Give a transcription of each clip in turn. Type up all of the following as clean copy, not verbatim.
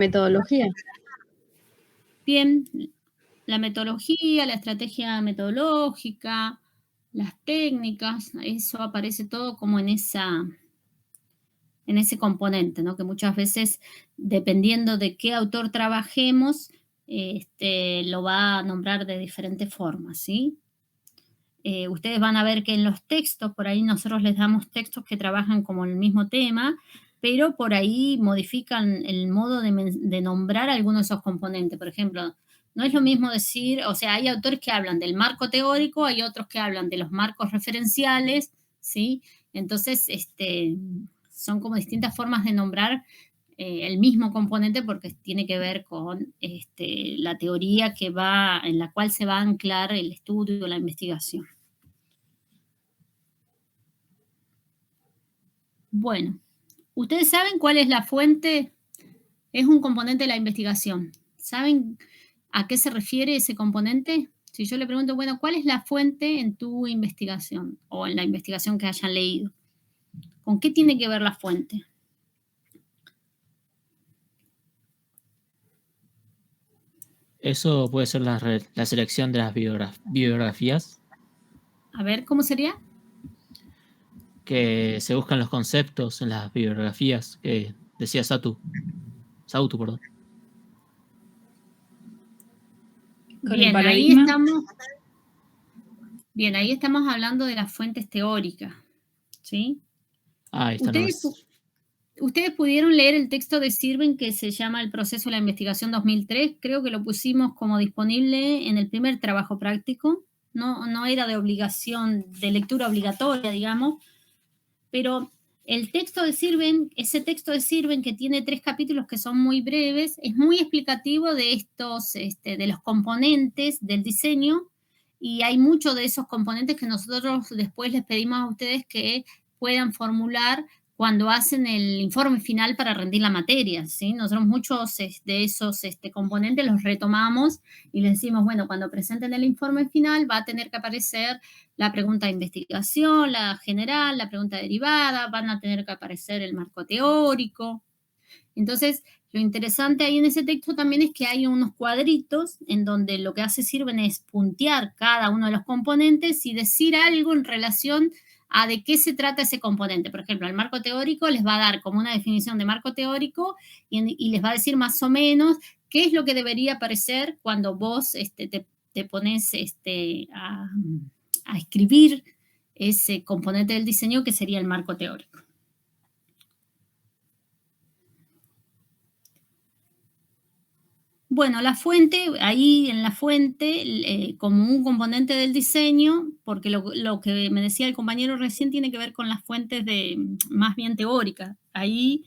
Metodología. Bien, la metodología, la estrategia metodológica, las técnicas, eso aparece todo como en ese componente, ¿no? Que muchas veces, dependiendo de qué autor trabajemos, lo va a nombrar de diferentes formas, ¿sí? Ustedes van a ver que en los textos, por ahí nosotros les damos textos que trabajan como el mismo tema, pero por ahí modifican el modo de nombrar algunos de esos componentes. Por ejemplo, no es lo mismo decir, o sea, hay autores que hablan del marco teórico, hay otros que hablan de los marcos referenciales, ¿sí? Entonces, son como distintas formas de nombrar el mismo componente porque tiene que ver con la teoría en la cual se va a anclar el estudio o la investigación. Bueno, ¿ustedes saben cuál es la fuente? Es un componente de la investigación. ¿Saben a qué se refiere ese componente? Si yo le pregunto, bueno, ¿cuál es la fuente en tu investigación o en la investigación que hayan leído? ¿Con qué tiene que ver la fuente? Eso puede ser la selección de las biografías, A ver, ¿cómo sería? que se buscan los conceptos en las biografías que decía Sautu, perdón. Bien, ahí estamos hablando de las fuentes teóricas, ¿sí? Esta no es. Ustedes pudieron leer el texto de Sirven que se llama El proceso de la investigación 2003. Creo que lo pusimos como disponible en el primer trabajo práctico. No era de obligación, de lectura obligatoria, digamos. Pero el texto de Sirven, ese texto de Sirven que tiene 3 capítulos que son muy breves, es muy explicativo de de los componentes del diseño. Y hay muchos de esos componentes que nosotros después les pedimos a ustedes que puedan formular cuando hacen el informe final para rendir la materia, ¿sí? Nosotros muchos de esos componentes los retomamos y les decimos, bueno, cuando presenten el informe final va a tener que aparecer la pregunta de investigación, la general, la pregunta derivada, van a tener que aparecer el marco teórico. Entonces, lo interesante ahí en ese texto también es que hay unos cuadritos en donde lo que sirven es puntear cada uno de los componentes y decir algo en relación a de qué se trata ese componente. Por ejemplo, el marco teórico les va a dar como una definición de marco teórico y les va a decir más o menos qué es lo que debería aparecer cuando vos te pones a escribir ese componente del diseño que sería el marco teórico. Bueno, la fuente, ahí en la fuente, como un componente del diseño, porque lo que me decía el compañero recién tiene que ver con las fuentes más bien teóricas. Ahí,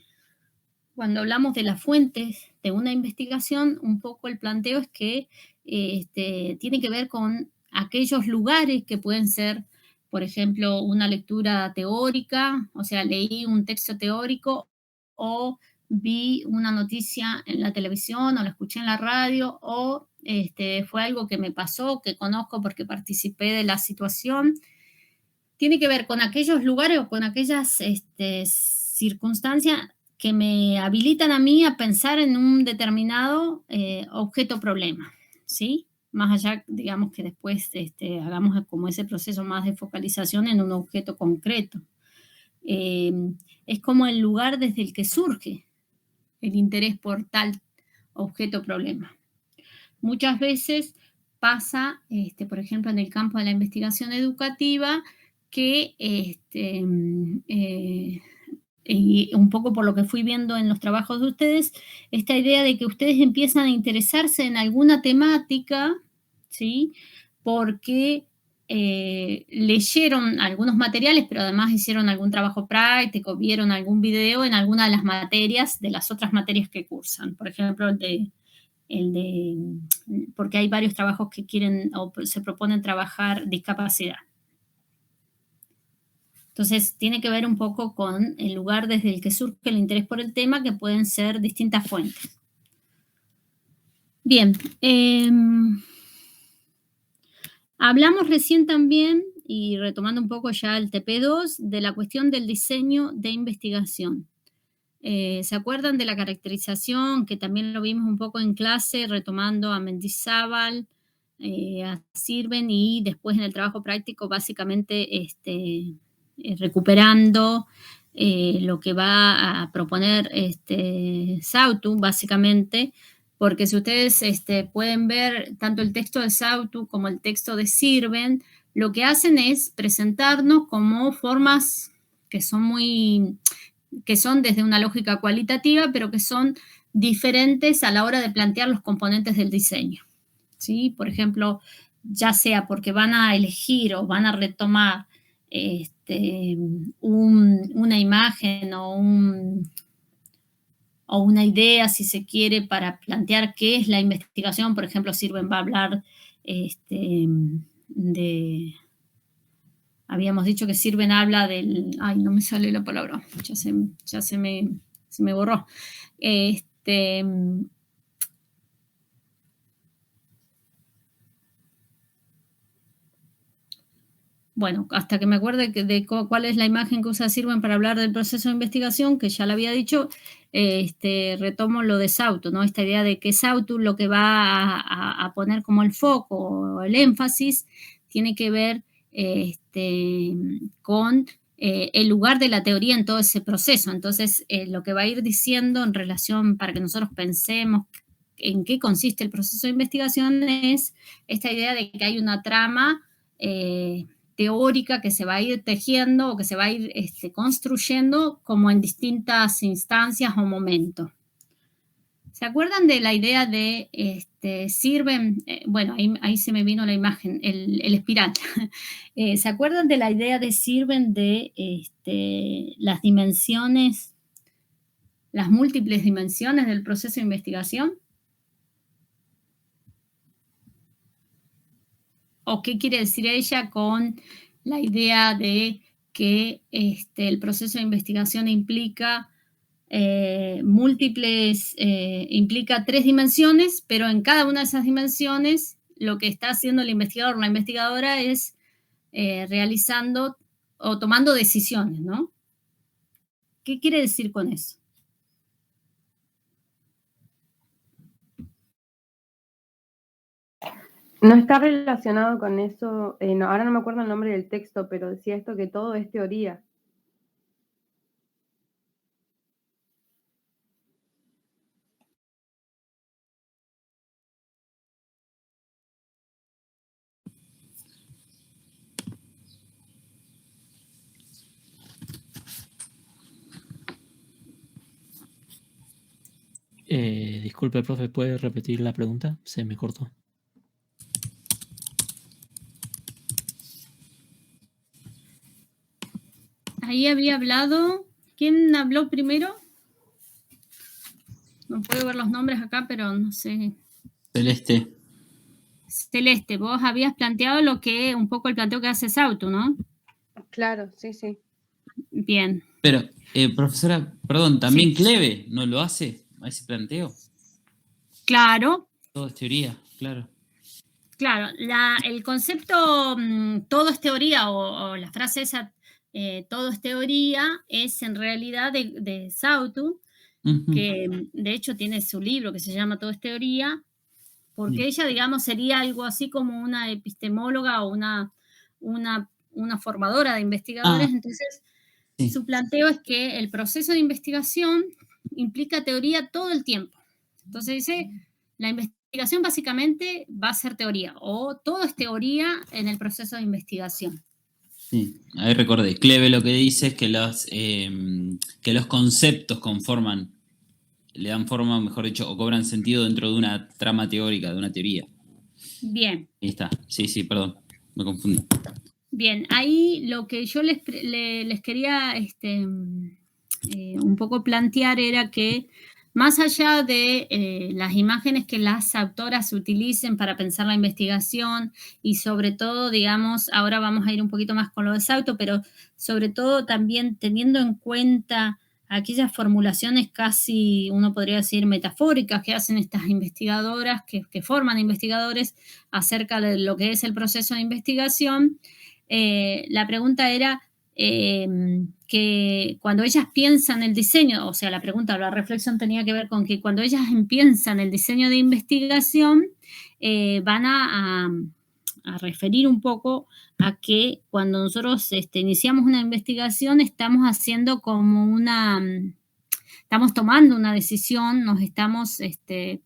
cuando hablamos de las fuentes de una investigación, un poco el planteo es que tiene que ver con aquellos lugares que pueden ser, por ejemplo, una lectura teórica, o sea, leí un texto teórico o vi una noticia en la televisión o la escuché en la radio o fue algo que me pasó, que conozco porque participé de la situación. Tiene que ver con aquellos lugares o con aquellas circunstancias que me habilitan a mí a pensar en un determinado objeto problema, ¿sí? Más allá, digamos, que después hagamos como ese proceso más de focalización en un objeto concreto. Es como el lugar desde el que surge el interés por tal objeto problema. Muchas veces pasa, por ejemplo, en el campo de la investigación educativa, que y un poco por lo que fui viendo en los trabajos de ustedes, esta idea de que ustedes empiezan a interesarse en alguna temática, ¿sí? Porque leyeron algunos materiales, pero además hicieron algún trabajo práctico, vieron algún video en alguna de las materias, de las otras materias que cursan. Por ejemplo, porque hay varios trabajos que quieren o se proponen trabajar discapacidad. Entonces, tiene que ver un poco con el lugar desde el que surge el interés por el tema, que pueden ser distintas fuentes. Bien, hablamos recién también, y retomando un poco ya el TP2, de la cuestión del diseño de investigación. ¿Se acuerdan de la caracterización que también lo vimos un poco en clase, retomando a Mendizábal, a Sirven y después en el trabajo práctico básicamente recuperando lo que va a proponer Sautu, básicamente, porque si ustedes pueden ver tanto el texto de Sautu como el texto de Sirven, lo que hacen es presentarnos como formas que son desde una lógica cualitativa, pero que son diferentes a la hora de plantear los componentes del diseño. ¿Sí? Por ejemplo, ya sea porque van a elegir o van a retomar una imagen o una idea, si se quiere, para plantear qué es la investigación. Por ejemplo, Sirven va a hablar habíamos dicho que Sirven habla del... Ay, no me sale la palabra, ya se me borró. Bueno, hasta que me acuerde de cuál es la imagen que usa Sirven para hablar del proceso de investigación, que ya lo había dicho, retomo lo de Sautu, ¿no? Esta idea de que Sautu lo que va a poner como el foco o el énfasis tiene que ver con el lugar de la teoría en todo ese proceso. Entonces, lo que va a ir diciendo en relación para que nosotros pensemos en qué consiste el proceso de investigación es esta idea de que hay una trama teórica que se va a ir tejiendo o que se va a ir construyendo como en distintas instancias o momentos. ¿Se acuerdan de la idea de Sirven? Bueno, ahí se me vino la imagen, el espiral. ¿Se acuerdan de la idea de Sirven de las dimensiones, las múltiples dimensiones del proceso de investigación? ¿O qué quiere decir ella con la idea de que el proceso de investigación implica implica 3 dimensiones, pero en cada una de esas dimensiones lo que está haciendo el investigador o la investigadora es realizando o tomando decisiones, ¿no? ¿Qué quiere decir con eso? No está relacionado con eso, no, ahora no me acuerdo el nombre del texto, pero decía esto que todo es teoría. Disculpe, profe, ¿puede repetir la pregunta? Se me cortó. Ahí había hablado, ¿quién habló primero? No puedo ver los nombres acá, pero no sé. Celeste. Celeste, vos habías planteado un poco el planteo que hace Sautu, ¿no? Claro, sí, sí. Bien. Pero, profesora, perdón, ¿también Sí. Cleve no lo hace a ese planteo? Claro. Todo es teoría, claro. Claro, el concepto todo es teoría o la frase esa todo es teoría es en realidad de Sautu, que de hecho tiene su libro que se llama Todo es teoría, porque ella, digamos, sería algo así como una epistemóloga o una formadora de investigadores. Entonces, sí. Su planteo es que el proceso de investigación implica teoría todo el tiempo. Entonces dice, la investigación básicamente va a ser teoría, o todo es teoría en el proceso de investigación. Sí, ahí recordé. Cleve lo que dice es que los conceptos conforman, le dan forma, mejor dicho, o cobran sentido dentro de una trama teórica, de una teoría. Bien. Ahí está. Sí, perdón, me confundí. Bien, ahí lo que yo les quería un poco plantear era que más allá de las imágenes que las autoras utilicen para pensar la investigación y sobre todo, digamos, ahora vamos a ir un poquito más con lo de Sautu, pero sobre todo también teniendo en cuenta aquellas formulaciones casi, uno podría decir, metafóricas que hacen estas investigadoras, que forman investigadores acerca de lo que es el proceso de investigación. La pregunta era, que cuando ellas piensan el diseño, o sea, la pregunta o la reflexión tenía que ver con que cuando ellas piensan el diseño de investigación, van a referir un poco a que cuando nosotros iniciamos una investigación estamos haciendo como estamos tomando una decisión, nos estamos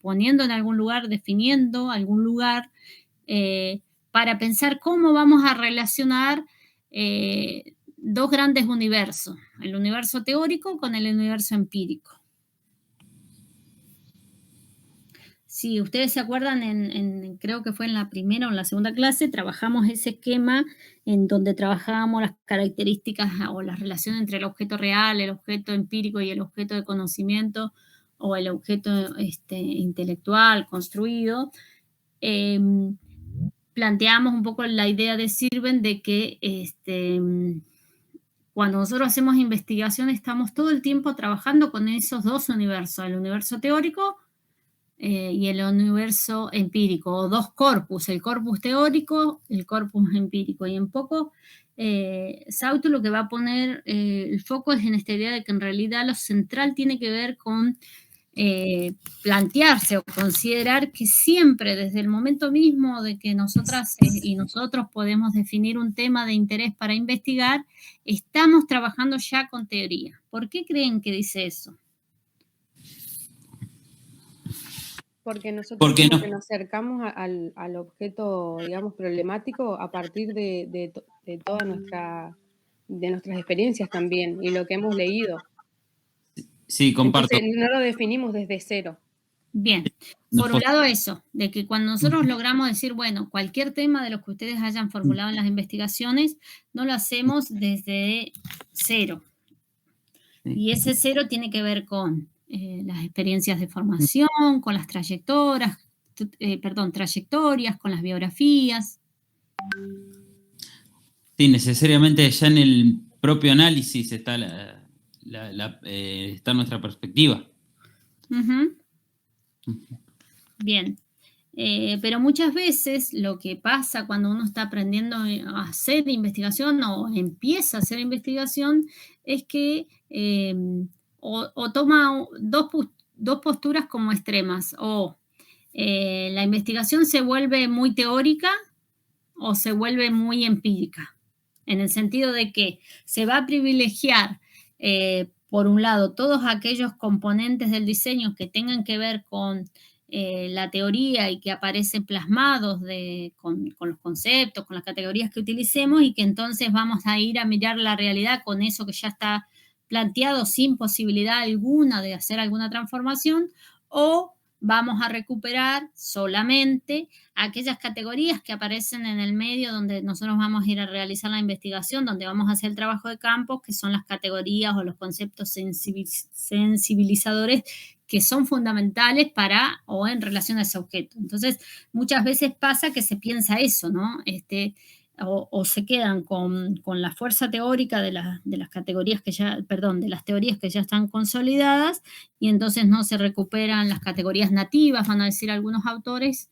poniendo en algún lugar, definiendo algún lugar para pensar cómo vamos a relacionar dos grandes universos, el universo teórico con el universo empírico. Si ustedes se acuerdan, creo que fue en la primera o en la segunda clase, trabajamos ese esquema en donde trabajábamos las características o la relación entre el objeto real, el objeto empírico y el objeto de conocimiento o el objeto intelectual construido. Planteamos un poco la idea de Sirven de que cuando nosotros hacemos investigación estamos todo el tiempo trabajando con esos dos universos, el universo teórico y el universo empírico, o dos corpus, el corpus teórico, el corpus empírico. Y un poco Sautu lo que va a poner el foco es en esta idea de que en realidad lo central tiene que ver con plantearse o considerar que siempre desde el momento mismo de que nosotras y nosotros podemos definir un tema de interés para investigar, estamos trabajando ya con teoría. ¿Por qué creen que dice eso? Porque nosotros ¿Por qué como no? que nos acercamos al objeto, digamos, problemático a partir de todas nuestras experiencias también y lo que hemos leído. Sí, comparto. Entonces no lo definimos desde cero. Bien, por un lado eso, de que cuando nosotros logramos decir, bueno, cualquier tema de los que ustedes hayan formulado en las investigaciones, no lo hacemos desde cero. Y ese cero tiene que ver con las experiencias de formación, con las trayectorias, con las biografías. Sí, necesariamente ya en el propio análisis está está nuestra perspectiva. Bien. Pero muchas veces lo que pasa cuando uno está aprendiendo a hacer investigación o empieza a hacer investigación es que o toma dos posturas como extremas, o la investigación se vuelve muy teórica o se vuelve muy empírica, en el sentido de que se va a privilegiar por un lado todos aquellos componentes del diseño que tengan que ver con la teoría y que aparecen plasmados con los conceptos, con las categorías que utilicemos, y que entonces vamos a ir a mirar la realidad con eso que ya está planteado sin posibilidad alguna de hacer alguna transformación, o vamos a recuperar solamente aquellas categorías que aparecen en el medio donde nosotros vamos a ir a realizar la investigación, donde vamos a hacer el trabajo de campo, que son las categorías o los conceptos sensibilizadores que son fundamentales para o en relación a ese objeto. Entonces, muchas veces pasa que se piensa eso, ¿no? O se quedan con la fuerza teórica de las categorías que ya, perdón, de las teorías que ya están consolidadas, y entonces no se recuperan las categorías nativas, van a decir algunos autores,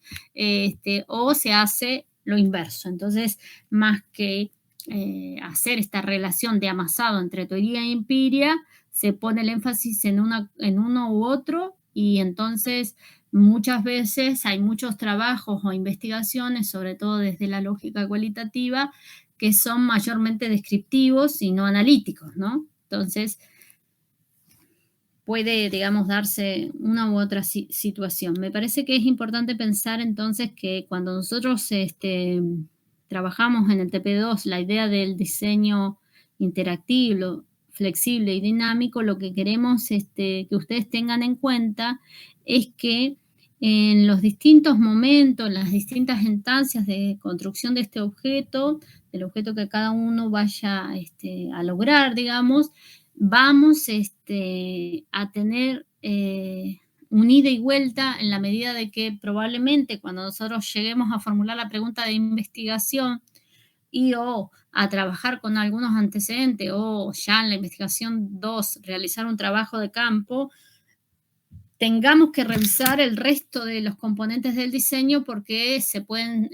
o se hace lo inverso. Entonces, más que hacer esta relación de amasado entre teoría y empiria, se pone el énfasis en uno u otro, y entonces muchas veces hay muchos trabajos o investigaciones, sobre todo desde la lógica cualitativa, que son mayormente descriptivos y no analíticos, ¿no? Entonces, puede, digamos, darse una u otra situación. Me parece que es importante pensar entonces que cuando nosotros trabajamos en el TP2 la idea del diseño interactivo, flexible y dinámico, lo que queremos que ustedes tengan en cuenta es que en los distintos momentos, las distintas instancias de construcción de este objeto, del objeto que cada uno vaya a lograr, digamos, vamos a tener un ida y vuelta en la medida de que probablemente cuando nosotros lleguemos a formular la pregunta de investigación y o a trabajar con algunos antecedentes, o ya en la investigación 2 realizar un trabajo de campo, tengamos que revisar el resto de los componentes del diseño porque se pueden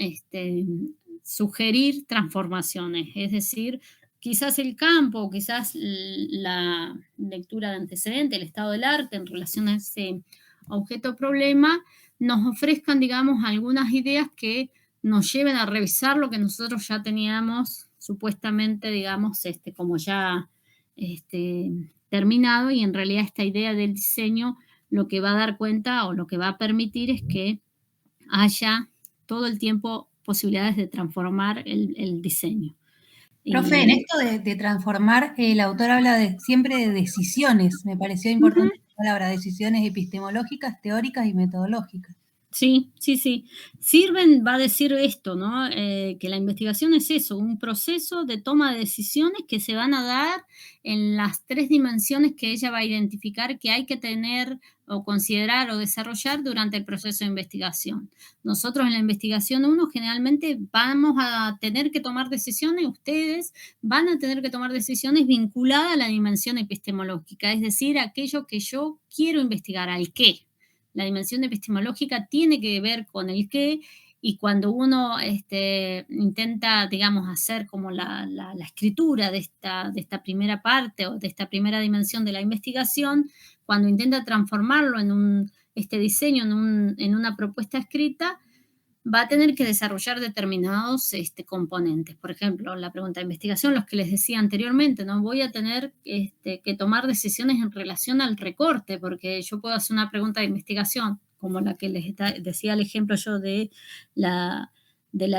sugerir transformaciones, es decir, quizás el campo, quizás la lectura de antecedente, el estado del arte en relación a ese objeto problema, nos ofrezcan, digamos, algunas ideas que nos lleven a revisar lo que nosotros ya teníamos supuestamente, digamos, como ya terminado, y en realidad esta idea del diseño lo que va a dar cuenta o lo que va a permitir es que haya todo el tiempo posibilidades de transformar el diseño. Profe, en esto de transformar, el autor habla siempre de decisiones. Me pareció importante la palabra, decisiones epistemológicas, teóricas y metodológicas. Sí. Sirven va a decir esto, ¿no? Que la investigación es eso, un proceso de toma de decisiones que se van a dar en las 3 dimensiones que ella va a identificar que hay que tener o considerar o desarrollar durante el proceso de investigación. Nosotros en la investigación 1 generalmente vamos a tener que tomar decisiones, ustedes van a tener que tomar decisiones vinculadas a la dimensión epistemológica, es decir, aquello que yo quiero investigar, al qué. La dimensión epistemológica tiene que ver con el qué, y cuando uno intenta, digamos, hacer como la escritura de esta primera parte o de esta primera dimensión de la investigación, cuando intenta transformarlo en este diseño en una propuesta escrita, va a tener que desarrollar determinados componentes. Por ejemplo, la pregunta de investigación, los que les decía anteriormente, ¿no? Voy a tener que tomar decisiones en relación al recorte, porque yo puedo hacer una pregunta de investigación, como la que les decía el ejemplo yo de la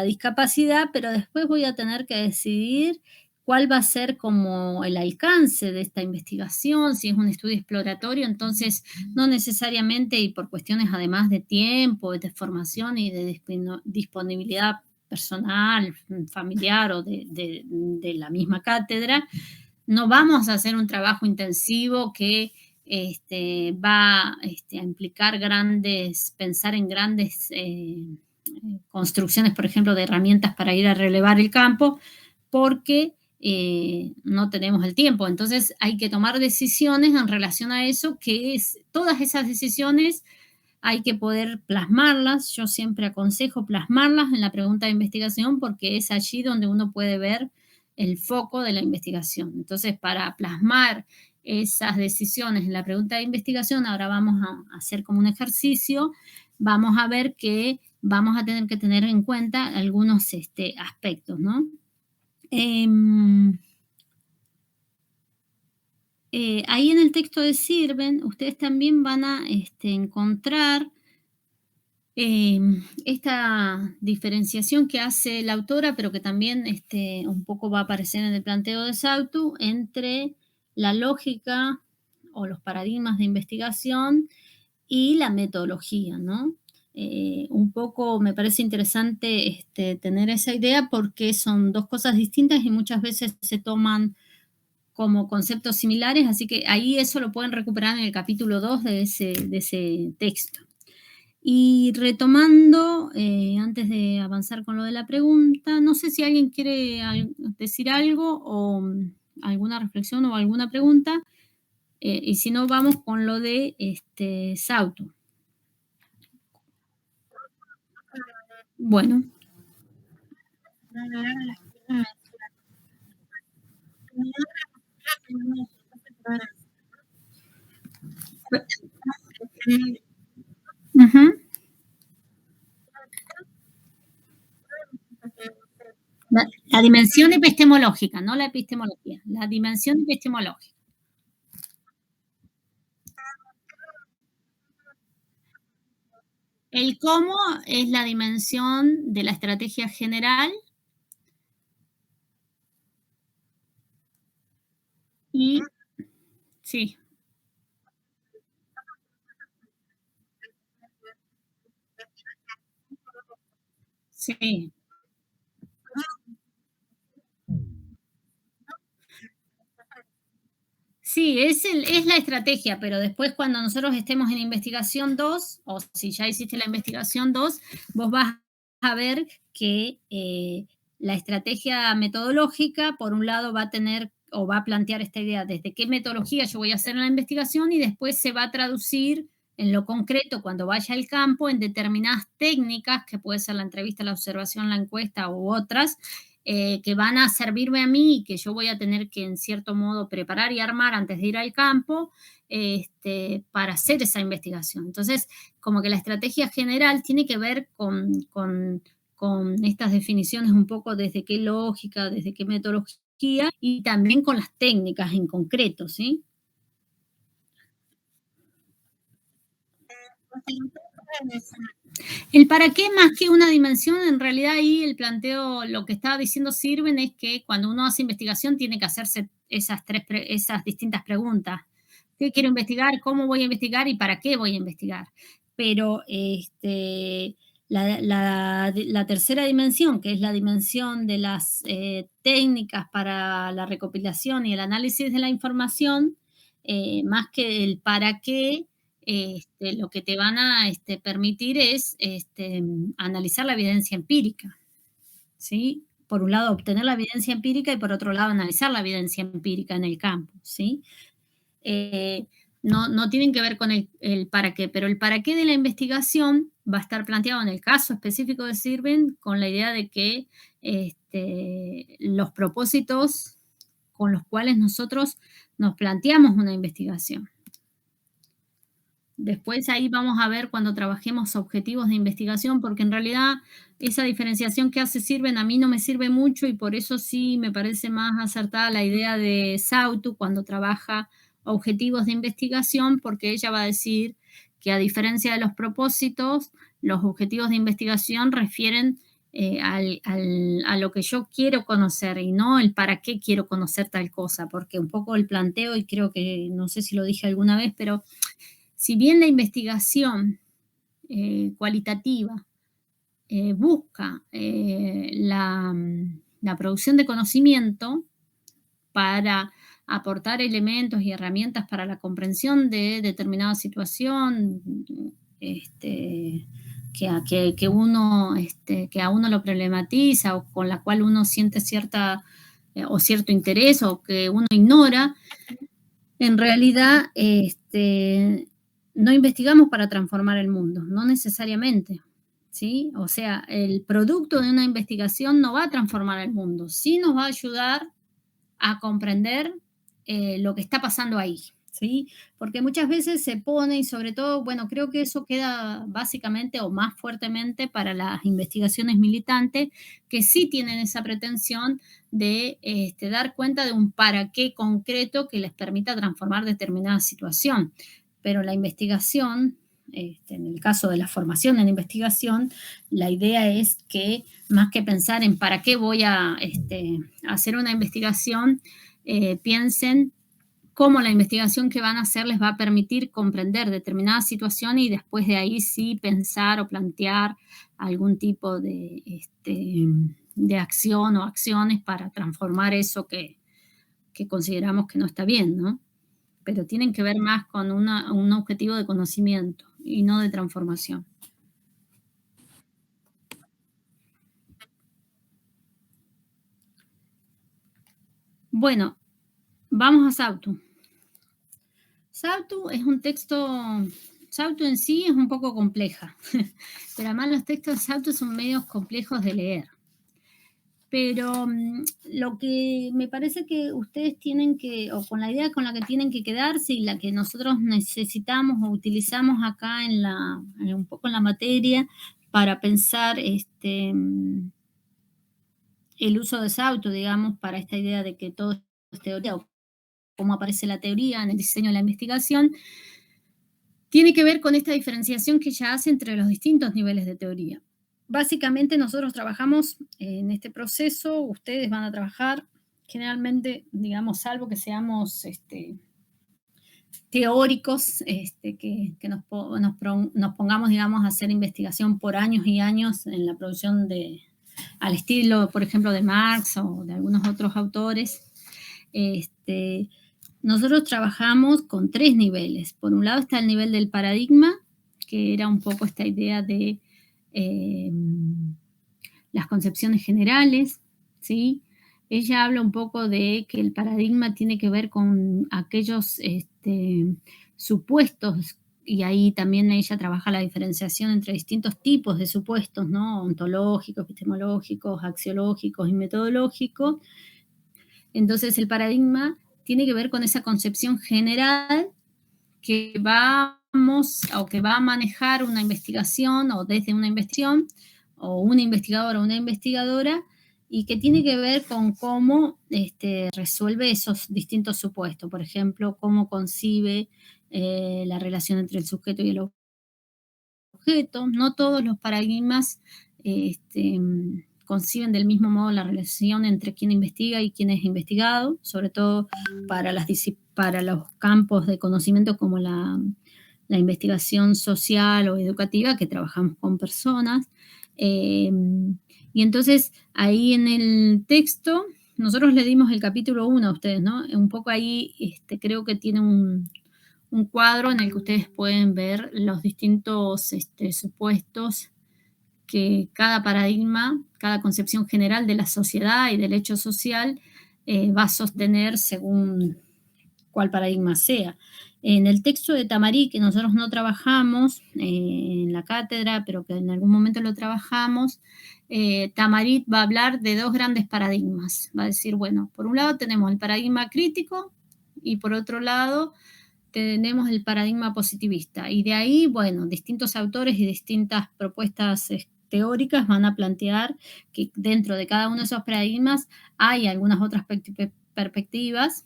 discapacidad, pero después voy a tener que decidir cuál va a ser como el alcance de esta investigación, si es un estudio exploratorio, entonces no necesariamente, y por cuestiones además de tiempo, de formación y de disponibilidad personal, familiar o de la misma cátedra, no vamos a hacer un trabajo intensivo que va a implicar pensar en grandes construcciones, por ejemplo, de herramientas para ir a relevar el campo, porque no tenemos el tiempo. Entonces hay que tomar decisiones en relación a eso, todas esas decisiones hay que poder plasmarlas. Yo siempre aconsejo plasmarlas en la pregunta de investigación, porque es allí donde uno puede ver el foco de la investigación. Entonces, para plasmar esas decisiones en la pregunta de investigación, ahora vamos a hacer como un ejercicio, vamos a ver que vamos a tener que tener en cuenta algunos aspectos, ¿no? Ahí en el texto de Sirven, ustedes también van a encontrar esta diferenciación que hace la autora, pero que también un poco va a aparecer en el planteo de Sautu, entre la lógica o los paradigmas de investigación y la metodología, ¿no? Un poco me parece interesante tener esa idea, porque son 2 cosas distintas y muchas veces se toman como conceptos similares, así que ahí eso lo pueden recuperar en el capítulo 2 de ese texto. Y retomando, antes de avanzar con lo de la pregunta, no sé si alguien quiere decir algo o alguna reflexión o alguna pregunta, y si no, vamos con lo de Sautu. Bueno. Uh-huh. La dimensión epistemológica, no la epistemología, la dimensión epistemológica. El cómo es la dimensión de la estrategia general y sí. Sí. Sí, es la estrategia, pero después cuando nosotros estemos en investigación 2, o si ya hiciste la investigación 2, vos vas a ver que la estrategia metodológica, por un lado, va a tener o va a plantear esta idea desde qué metodología yo voy a hacer en la investigación, y después se va a traducir en lo concreto, cuando vaya al campo, en determinadas técnicas, que puede ser la entrevista, la observación, la encuesta u otras, que van a servirme a mí y que yo voy a tener que, en cierto modo, preparar y armar antes de ir al campo para hacer esa investigación. Entonces, como que la estrategia general tiene que ver con estas definiciones un poco desde qué lógica, desde qué metodología y también con las técnicas en concreto, ¿sí? El para qué, más que una dimensión, en realidad ahí el planteo, lo que estaba diciendo Sirven es que cuando uno hace investigación tiene que hacerse esas distintas preguntas. ¿Qué quiero investigar? ¿Cómo voy a investigar? ¿Y para qué voy a investigar? Pero la tercera dimensión, que es la dimensión de las técnicas para la recopilación y el análisis de la información, más que el para qué, lo que te van a permitir es analizar la evidencia empírica, ¿sí? Por un lado, obtener la evidencia empírica y por otro lado, analizar la evidencia empírica en el campo, ¿sí? No tienen que ver con el para qué, pero el para qué de la investigación va a estar planteado en el caso específico de Sirven con la idea de que los propósitos con los cuales nosotros nos planteamos una investigación. Después ahí vamos a ver cuando trabajemos objetivos de investigación, porque en realidad esa diferenciación que hace Sirven a mí no me sirve mucho y por eso sí me parece más acertada la idea de Sautu cuando trabaja objetivos de investigación, porque ella va a decir que a diferencia de los propósitos, los objetivos de investigación refieren a lo que yo quiero conocer y no el para qué quiero conocer tal cosa, porque un poco el planteo, y creo que, no sé si lo dije alguna vez, pero si bien la investigación cualitativa busca la producción de conocimiento para aportar elementos y herramientas para la comprensión de determinada situación que a uno lo problematiza o con la cual uno siente o cierto interés o que uno ignora, en realidad no investigamos para transformar el mundo, no necesariamente, ¿sí? O sea, el producto de una investigación no va a transformar el mundo, sí nos va a ayudar a comprender lo que está pasando ahí, ¿sí? Porque muchas veces se pone, y sobre todo, bueno, creo que eso queda básicamente o más fuertemente para las investigaciones militantes, que sí tienen esa pretensión de dar cuenta de un para qué concreto que les permita transformar determinada situación. Pero la investigación, en el caso de la formación en investigación, la idea es que más que pensar en para qué voy a hacer una investigación, piensen cómo la investigación que van a hacer les va a permitir comprender determinada situación y después de ahí sí pensar o plantear algún tipo de acción o acciones para transformar eso que consideramos que no está bien, ¿no? Pero tienen que ver más con un objetivo de conocimiento y no de transformación. Bueno, vamos a Sautu. Sautu es un texto, Sautu en sí es un poco compleja, pero además los textos de Sautu son medios complejos de leer. Pero lo que me parece que ustedes tienen que, o con la idea con la que tienen que quedarse y la que nosotros necesitamos o utilizamos acá un poco en la materia para pensar el uso de Sautu, digamos, para esta idea de que todo es teoría o cómo aparece la teoría en el diseño de la investigación, tiene que ver con esta diferenciación que ella hace entre los distintos niveles de teoría. Básicamente nosotros trabajamos en este proceso, ustedes van a trabajar generalmente, digamos, salvo que seamos teóricos, que nos pongamos, digamos, a hacer investigación por años y años en la producción al estilo, por ejemplo, de Marx o de algunos otros autores. Nosotros trabajamos con 3 niveles. Por un lado está el nivel del paradigma, que era un poco esta idea de las concepciones generales, ¿sí? Ella habla un poco de que el paradigma tiene que ver con aquellos supuestos y ahí también ella trabaja la diferenciación entre distintos tipos de supuestos, ¿no? Ontológicos, epistemológicos, axiológicos y metodológicos. Entonces el paradigma tiene que ver con esa concepción general que vamos o que va a manejar una investigación o desde una investigación o un investigador o una investigadora y que tiene que ver con cómo resuelve esos distintos supuestos. Por ejemplo, cómo concibe la relación entre el sujeto y el objeto. No todos los paradigmas conciben del mismo modo la relación entre quien investiga y quien es investigado, sobre todo para los campos de conocimiento como la investigación social o educativa, que trabajamos con personas. Y entonces ahí en el texto, nosotros le dimos el capítulo 1 a ustedes, ¿no? Un poco ahí creo que tiene un cuadro en el que ustedes pueden ver los distintos supuestos que cada paradigma, cada concepción general de la sociedad y del hecho social va a sostener según cuál paradigma sea. En el texto de Tamarí, que nosotros no trabajamos en la cátedra, pero que en algún momento lo trabajamos, Tamarí va a hablar de dos grandes paradigmas. Va a decir, bueno, por un lado tenemos el paradigma crítico y por otro lado tenemos el paradigma positivista. Y de ahí, bueno, distintos autores y distintas propuestas teóricas van a plantear que dentro de cada uno de esos paradigmas hay algunas otras perspectivas,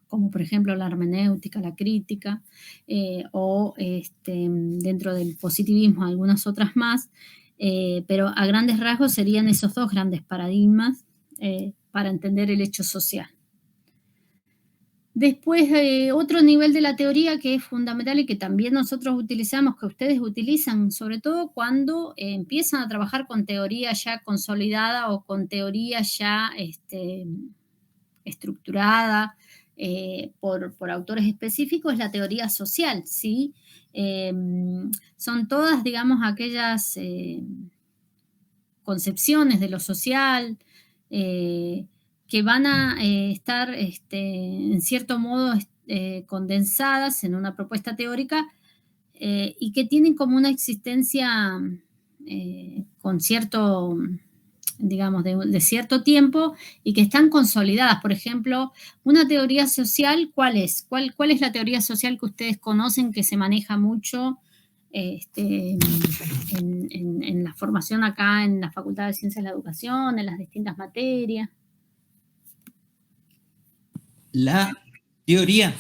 como por ejemplo la hermenéutica, la crítica, o dentro del positivismo algunas otras más, pero a grandes rasgos serían esos dos grandes paradigmas para entender el hecho social. Después, otro nivel de la teoría que es fundamental y que también nosotros utilizamos, que ustedes utilizan, sobre todo cuando empiezan a trabajar con teoría ya consolidada o con teoría ya estructurada por autores específicos, es la teoría social, ¿sí? Son todas, digamos, aquellas concepciones de lo social, que van a estar en cierto modo condensadas en una propuesta teórica y que tienen como una existencia con cierto, digamos, de cierto tiempo y que están consolidadas. Por ejemplo, una teoría social, ¿cuál es? ¿Cuál es la teoría social que ustedes conocen que se maneja mucho en la formación acá en la Facultad de Ciencias de la Educación, en las distintas materias? La teoría.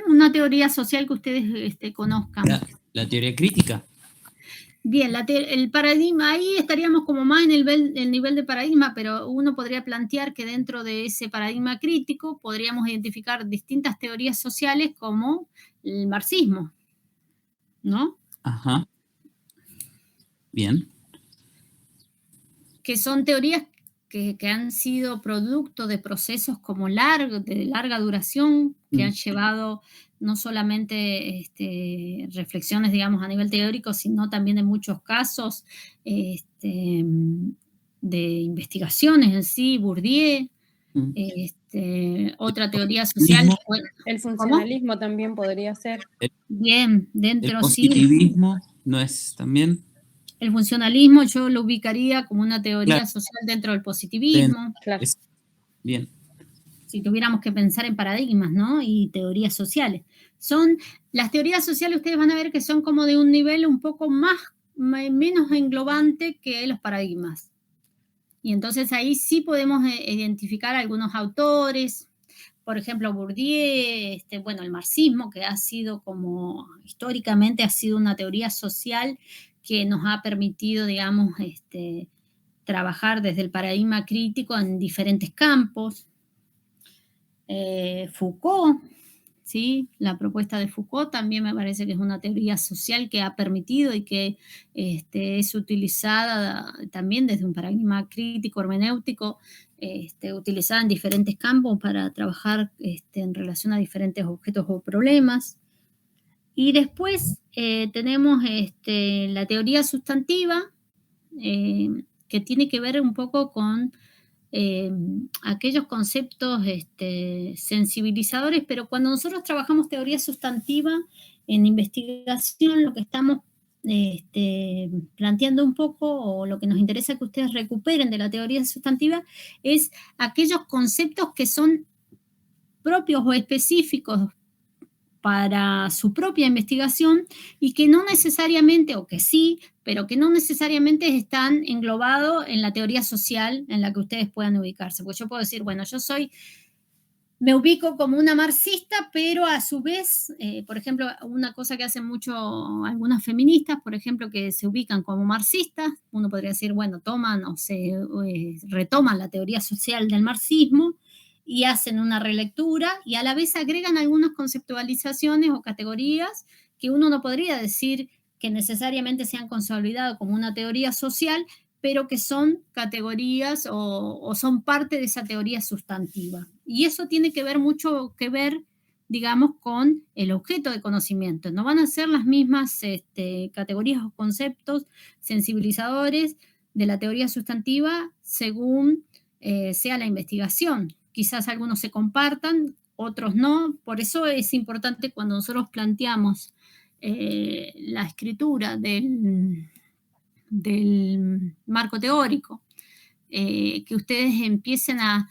Una teoría social que ustedes conozcan. La teoría crítica. Bien, el paradigma, ahí estaríamos como más en el nivel de paradigma, pero uno podría plantear que dentro de ese paradigma crítico podríamos identificar distintas teorías sociales como el marxismo, ¿no? Ajá. Bien. Que son teorías que han sido producto de procesos como de larga duración, que han llevado no solamente reflexiones, digamos, a nivel teórico, sino también en muchos casos de investigaciones en sí, Bourdieu, otra teoría social. El funcionalismo también podría ser. Bien, dentro el positivismo no es también. El funcionalismo yo lo ubicaría como una teoría social dentro del positivismo. Claro. Bien. Si tuviéramos que pensar en paradigmas, ¿no? Y teorías sociales. Las teorías sociales, ustedes van a ver que son como de un nivel un poco menos englobante que los paradigmas. Y entonces ahí sí podemos identificar algunos autores, por ejemplo, Bourdieu, el marxismo, que ha sido históricamente ha sido una teoría social que nos ha permitido, digamos, trabajar desde el paradigma crítico en diferentes campos. Foucault, ¿sí? La propuesta de Foucault también me parece que es una teoría social que ha permitido y que es utilizada también desde un paradigma crítico hermenéutico, utilizada en diferentes campos para trabajar en relación a diferentes objetos o problemas. Y después tenemos la teoría sustantiva, que tiene que ver un poco con aquellos conceptos sensibilizadores, pero cuando nosotros trabajamos teoría sustantiva, en investigación lo que estamos planteando un poco, o lo que nos interesa que ustedes recuperen de la teoría sustantiva, es aquellos conceptos que son propios o específicos para su propia investigación y que no necesariamente, o que sí, pero que no necesariamente están englobados en la teoría social en la que ustedes puedan ubicarse. Pues yo puedo decir, bueno, me ubico como una marxista, pero a su vez, por ejemplo, una cosa que hacen mucho algunas feministas, por ejemplo, que se ubican como marxistas, uno podría decir, bueno, toman o retoman la teoría social del marxismo y hacen una relectura y a la vez agregan algunas conceptualizaciones o categorías que uno no podría decir que necesariamente se han consolidado como una teoría social, pero que son categorías o son parte de esa teoría sustantiva. Y eso tiene que ver mucho digamos, con el objeto de conocimiento. No van a ser las mismas categorías o conceptos sensibilizadores de la teoría sustantiva según sea la investigación. Quizás algunos se compartan, otros no. Por eso es importante cuando nosotros planteamos la escritura del marco teórico, que ustedes empiecen a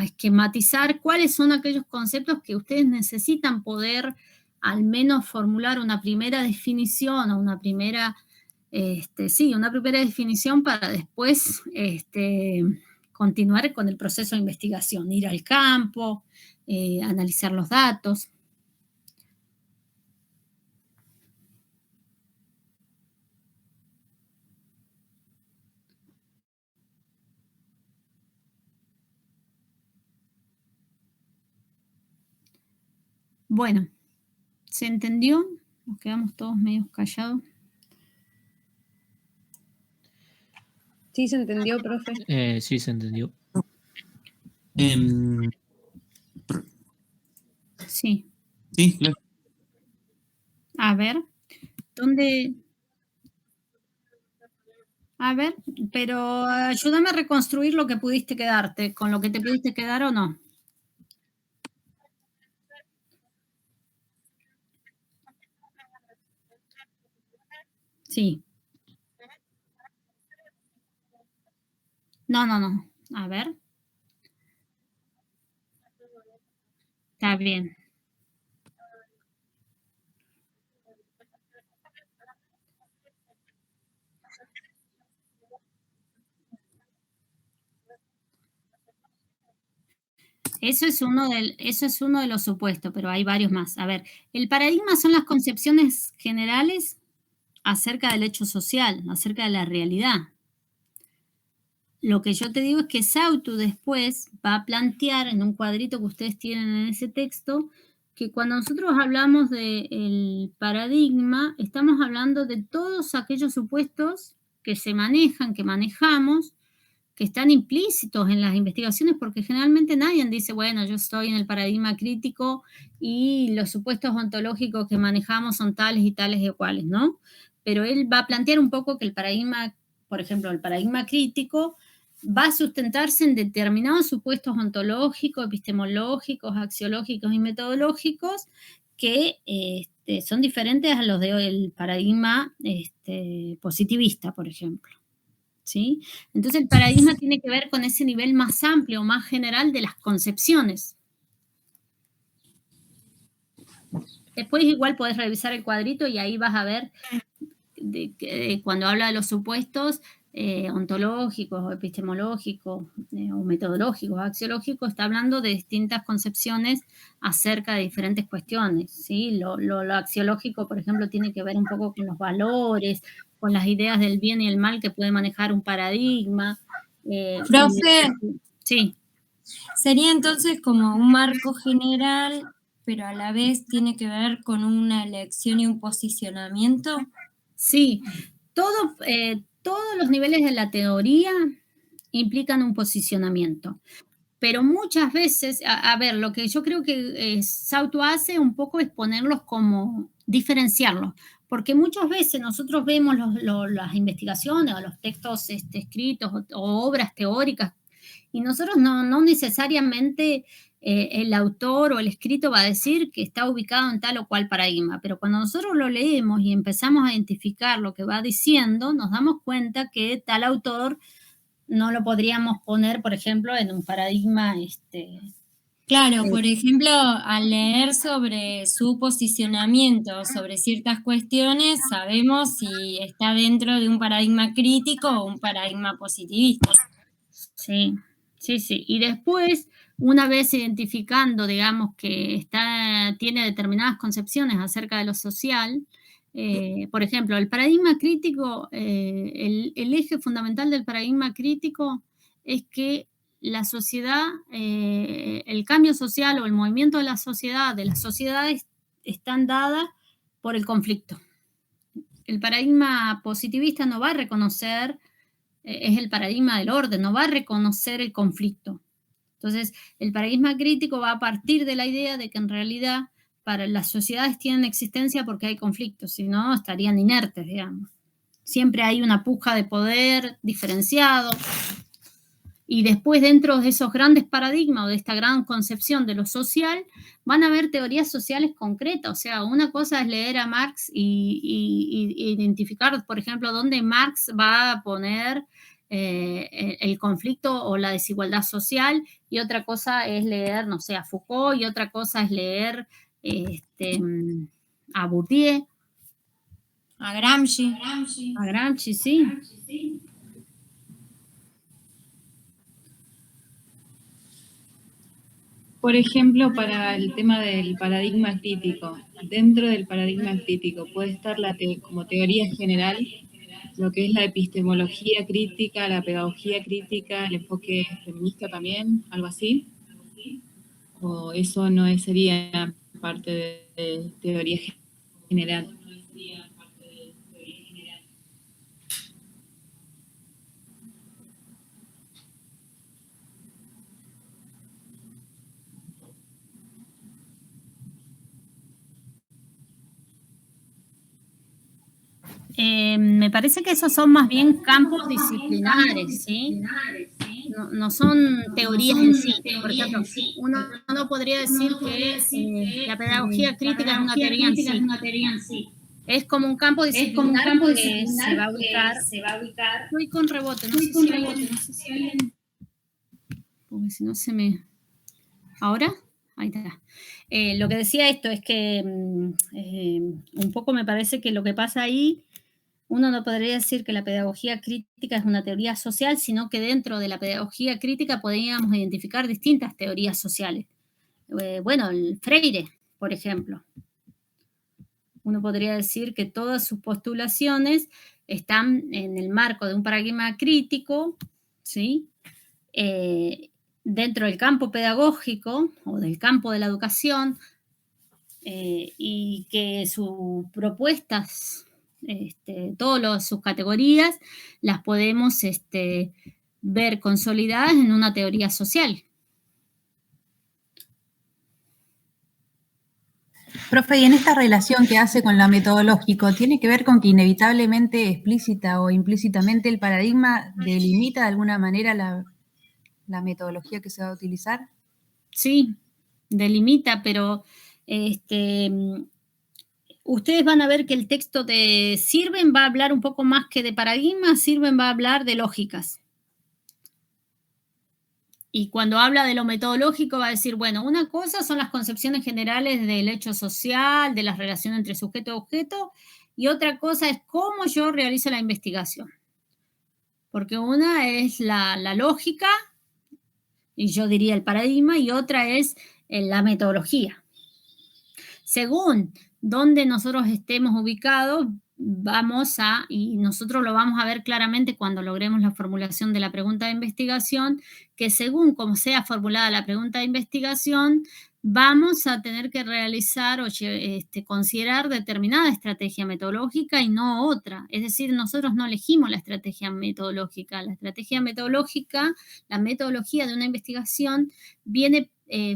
esquematizar cuáles son aquellos conceptos que ustedes necesitan poder al menos formular una primera definición o una primera definición para después continuar con el proceso de investigación, ir al campo, analizar los datos. Bueno, ¿se entendió? Nos quedamos todos medio callados. Sí, se entendió, profe. Sí, se entendió. Sí. Sí, claro. A ver, ¿dónde? A ver, pero ayúdame a reconstruir lo que pudiste quedarte, con lo que te pudiste quedar o no. Sí. No. A ver. Está bien. Eso es uno de los supuestos, pero hay varios más. A ver, el paradigma son las concepciones generales acerca del hecho social, acerca de la realidad. Lo que yo te digo es que Sautu después va a plantear en un cuadrito que ustedes tienen en ese texto, que cuando nosotros hablamos del paradigma, estamos hablando de todos aquellos supuestos que se manejan, que manejamos, que están implícitos en las investigaciones, porque generalmente nadie dice, bueno, yo estoy en el paradigma crítico y los supuestos ontológicos que manejamos son tales y tales y cuales, ¿no? Pero él va a plantear un poco que el paradigma, por ejemplo, el paradigma crítico va a sustentarse en determinados supuestos ontológicos, epistemológicos, axiológicos y metodológicos que son diferentes a los del paradigma positivista, por ejemplo. ¿Sí? Entonces el paradigma tiene que ver con ese nivel más amplio, más general de las concepciones. Después igual podés revisar el cuadrito y ahí vas a ver cuando habla de los supuestos ontológicos o epistemológicos o metodológicos, axiológicos, está hablando de distintas concepciones acerca de diferentes cuestiones, ¿sí? Lo axiológico, por ejemplo, tiene que ver un poco con los valores, con las ideas del bien y el mal que puede manejar un paradigma. Profe, sí. Sería entonces como un marco general, pero a la vez tiene que ver con una elección y un posicionamiento. Sí, todos los niveles de la teoría implican un posicionamiento. Pero muchas veces, a ver, lo que yo creo que Sautu hace un poco es ponerlos como, diferenciarlos, porque muchas veces nosotros vemos las investigaciones o los textos escritos o obras teóricas y nosotros no necesariamente el autor o el escrito va a decir que está ubicado en tal o cual paradigma, pero cuando nosotros lo leemos y empezamos a identificar lo que va diciendo, nos damos cuenta que tal autor no lo podríamos poner, por ejemplo, en un paradigma Claro, por ejemplo, al leer sobre su posicionamiento sobre ciertas cuestiones, sabemos si está dentro de un paradigma crítico o un paradigma positivista. Sí, sí, sí. Y después, una vez identificando, digamos, que tiene determinadas concepciones acerca de lo social, por ejemplo, el paradigma crítico, el eje fundamental del paradigma crítico es que la sociedad, el cambio social o el movimiento de las sociedades están dadas por el conflicto. El paradigma positivista no va a reconocer, es el paradigma del orden, no va a reconocer el conflicto. Entonces, el paradigma crítico va a partir de la idea de que en realidad para las sociedades tienen existencia porque hay conflictos, si no estarían inertes, digamos. Siempre hay una puja de poder diferenciado. Y después, dentro de esos grandes paradigmas o de esta gran concepción de lo social, van a haber teorías sociales concretas. O sea, una cosa es leer a Marx y identificar, por ejemplo, dónde Marx va a poner el conflicto o la desigualdad social, y otra cosa es leer, no sé, a Foucault, y otra cosa es leer a Bourdieu. A Gramsci. A Gramsci, sí. Por ejemplo, para el tema del paradigma crítico, dentro del paradigma crítico puede estar como teoría general lo que es la epistemología crítica, la pedagogía crítica, el enfoque feminista también, algo así, o eso no sería parte de teoría general. Me parece que esos son más bien campos disciplinares, ¿sí? No son teorías en sí. Por ejemplo, uno no podría decir que la pedagogía crítica es una teoría en sí. Es como un campo disciplinar que se va a ubicar. Estoy con rebote, no sé si alguien... Porque si no se me... ¿Ahora? Ahí está. Lo que decía esto es que un poco me parece que lo que pasa ahí, uno no podría decir que la pedagogía crítica es una teoría social, sino que dentro de la pedagogía crítica podríamos identificar distintas teorías sociales. Bueno, el Freire, por ejemplo. Uno podría decir que todas sus postulaciones están en el marco de un paradigma crítico, ¿sí? Dentro del campo pedagógico o del campo de la educación, y que sus propuestas, todas sus categorías, las podemos ver consolidadas en una teoría social. Profe, y en esta relación que hace con lo metodológico, ¿tiene que ver con que inevitablemente, explícita o implícitamente, el paradigma delimita de alguna manera la metodología que se va a utilizar? Sí, delimita, pero ustedes van a ver que el texto de Sirven va a hablar un poco más que de paradigmas, Sirven va a hablar de lógicas. Y cuando habla de lo metodológico va a decir, bueno, una cosa son las concepciones generales del hecho social, de las relaciones entre sujeto y objeto, y otra cosa es cómo yo realizo la investigación. Porque una es la lógica, y yo diría el paradigma, y otra es la metodología. Según donde nosotros estemos ubicados, y nosotros lo vamos a ver claramente cuando logremos la formulación de la pregunta de investigación, que según como sea formulada la pregunta de investigación, vamos a tener que realizar o considerar determinada estrategia metodológica y no otra. Es decir, nosotros no elegimos la estrategia metodológica. La estrategia metodológica, la metodología de una investigación viene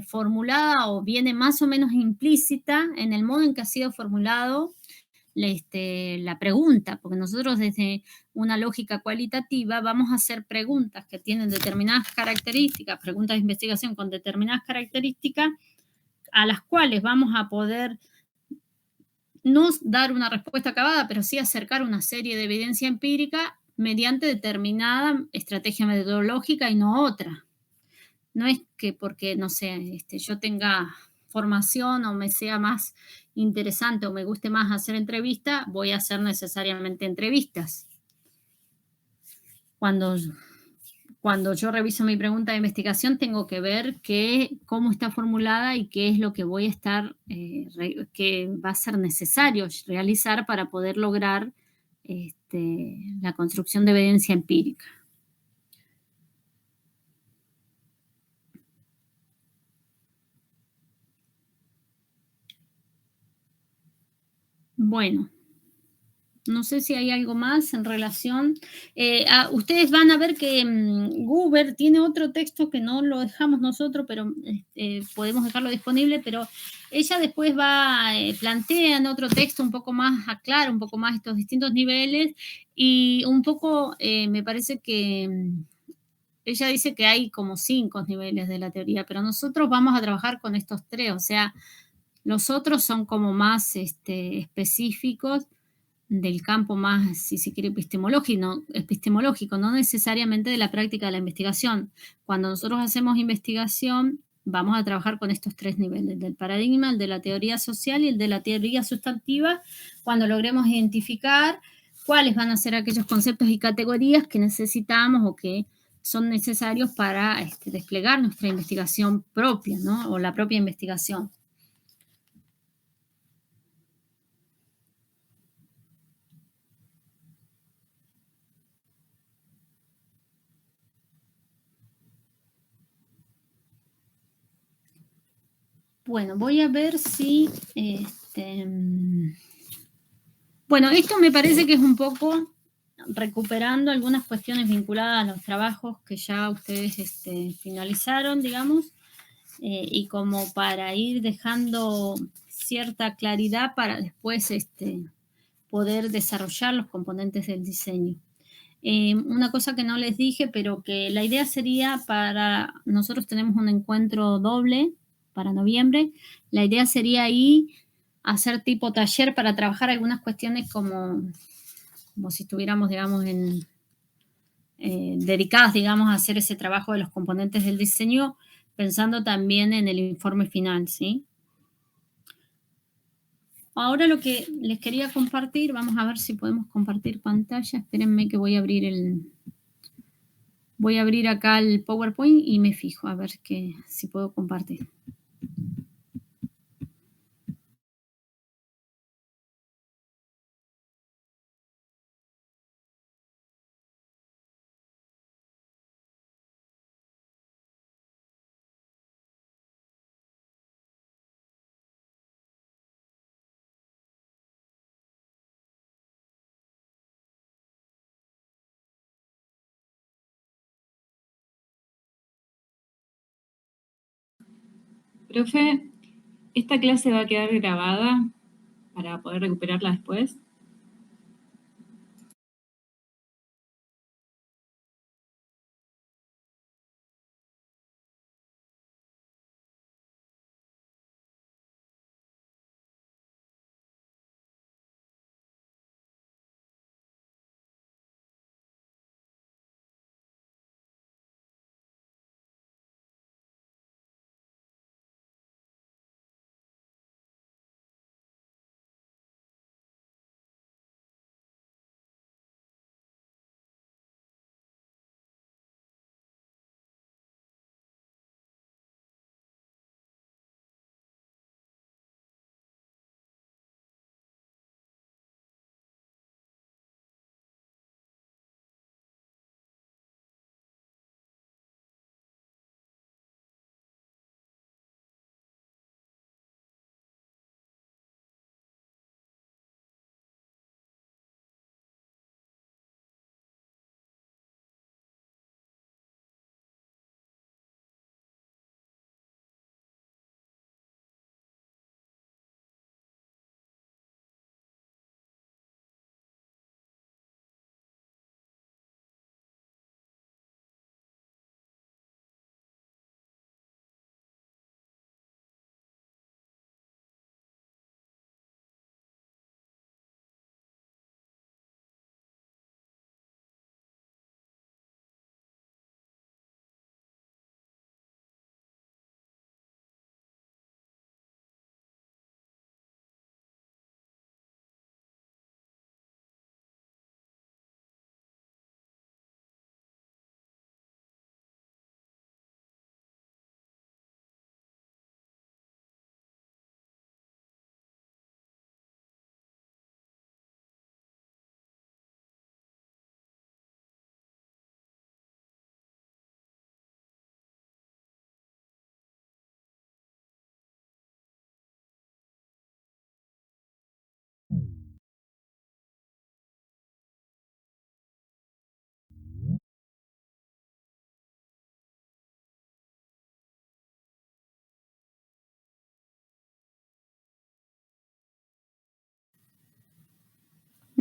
formulada o viene más o menos implícita en el modo en que ha sido formulado la pregunta, porque nosotros desde una lógica cualitativa vamos a hacer preguntas que tienen determinadas características, preguntas de investigación con determinadas características, a las cuales vamos a poder no dar una respuesta acabada, pero sí acercar una serie de evidencia empírica mediante determinada estrategia metodológica y no otra. No es que porque, no sé, yo tenga formación o me sea más interesante o me guste más hacer entrevistas, voy a hacer necesariamente entrevistas. Cuando yo reviso mi pregunta de investigación, tengo que ver cómo está formulada y qué es lo que voy a estar, que va a ser necesario realizar para poder lograr la construcción de evidencia empírica. Bueno, no sé si hay algo más en relación. Ustedes van a ver que Guber tiene otro texto que no lo dejamos nosotros, pero podemos dejarlo disponible, pero ella después plantea en otro texto un poco más, aclara un poco más estos distintos niveles y un poco me parece que ella dice que hay como 5 niveles de la teoría, pero nosotros vamos a trabajar con estos 3, o sea, los otros son como más específicos del campo más, si se quiere, epistemológico, no necesariamente de la práctica de la investigación. Cuando nosotros hacemos investigación, vamos a trabajar con estos 3 niveles, del paradigma, el de la teoría social y el de la teoría sustantiva, cuando logremos identificar cuáles van a ser aquellos conceptos y categorías que necesitamos o que son necesarios para desplegar nuestra investigación propia, ¿no? O la propia investigación. Bueno, voy a ver si... Bueno, esto me parece que es un poco recuperando algunas cuestiones vinculadas a los trabajos que ya ustedes finalizaron, digamos, y como para ir dejando cierta claridad para después poder desarrollar los componentes del diseño. Una cosa que no les dije, pero que la idea sería nosotros tenemos un encuentro doble para noviembre, la idea sería ahí hacer tipo taller para trabajar algunas cuestiones como si estuviéramos, digamos, dedicadas, digamos, a hacer ese trabajo de los componentes del diseño, pensando también en el informe final, ¿sí? Ahora lo que les quería compartir, vamos a ver si podemos compartir pantalla, espérenme que voy a abrir acá el PowerPoint y me fijo a ver si puedo compartir. Profe, ¿esta clase va a quedar grabada para poder recuperarla después?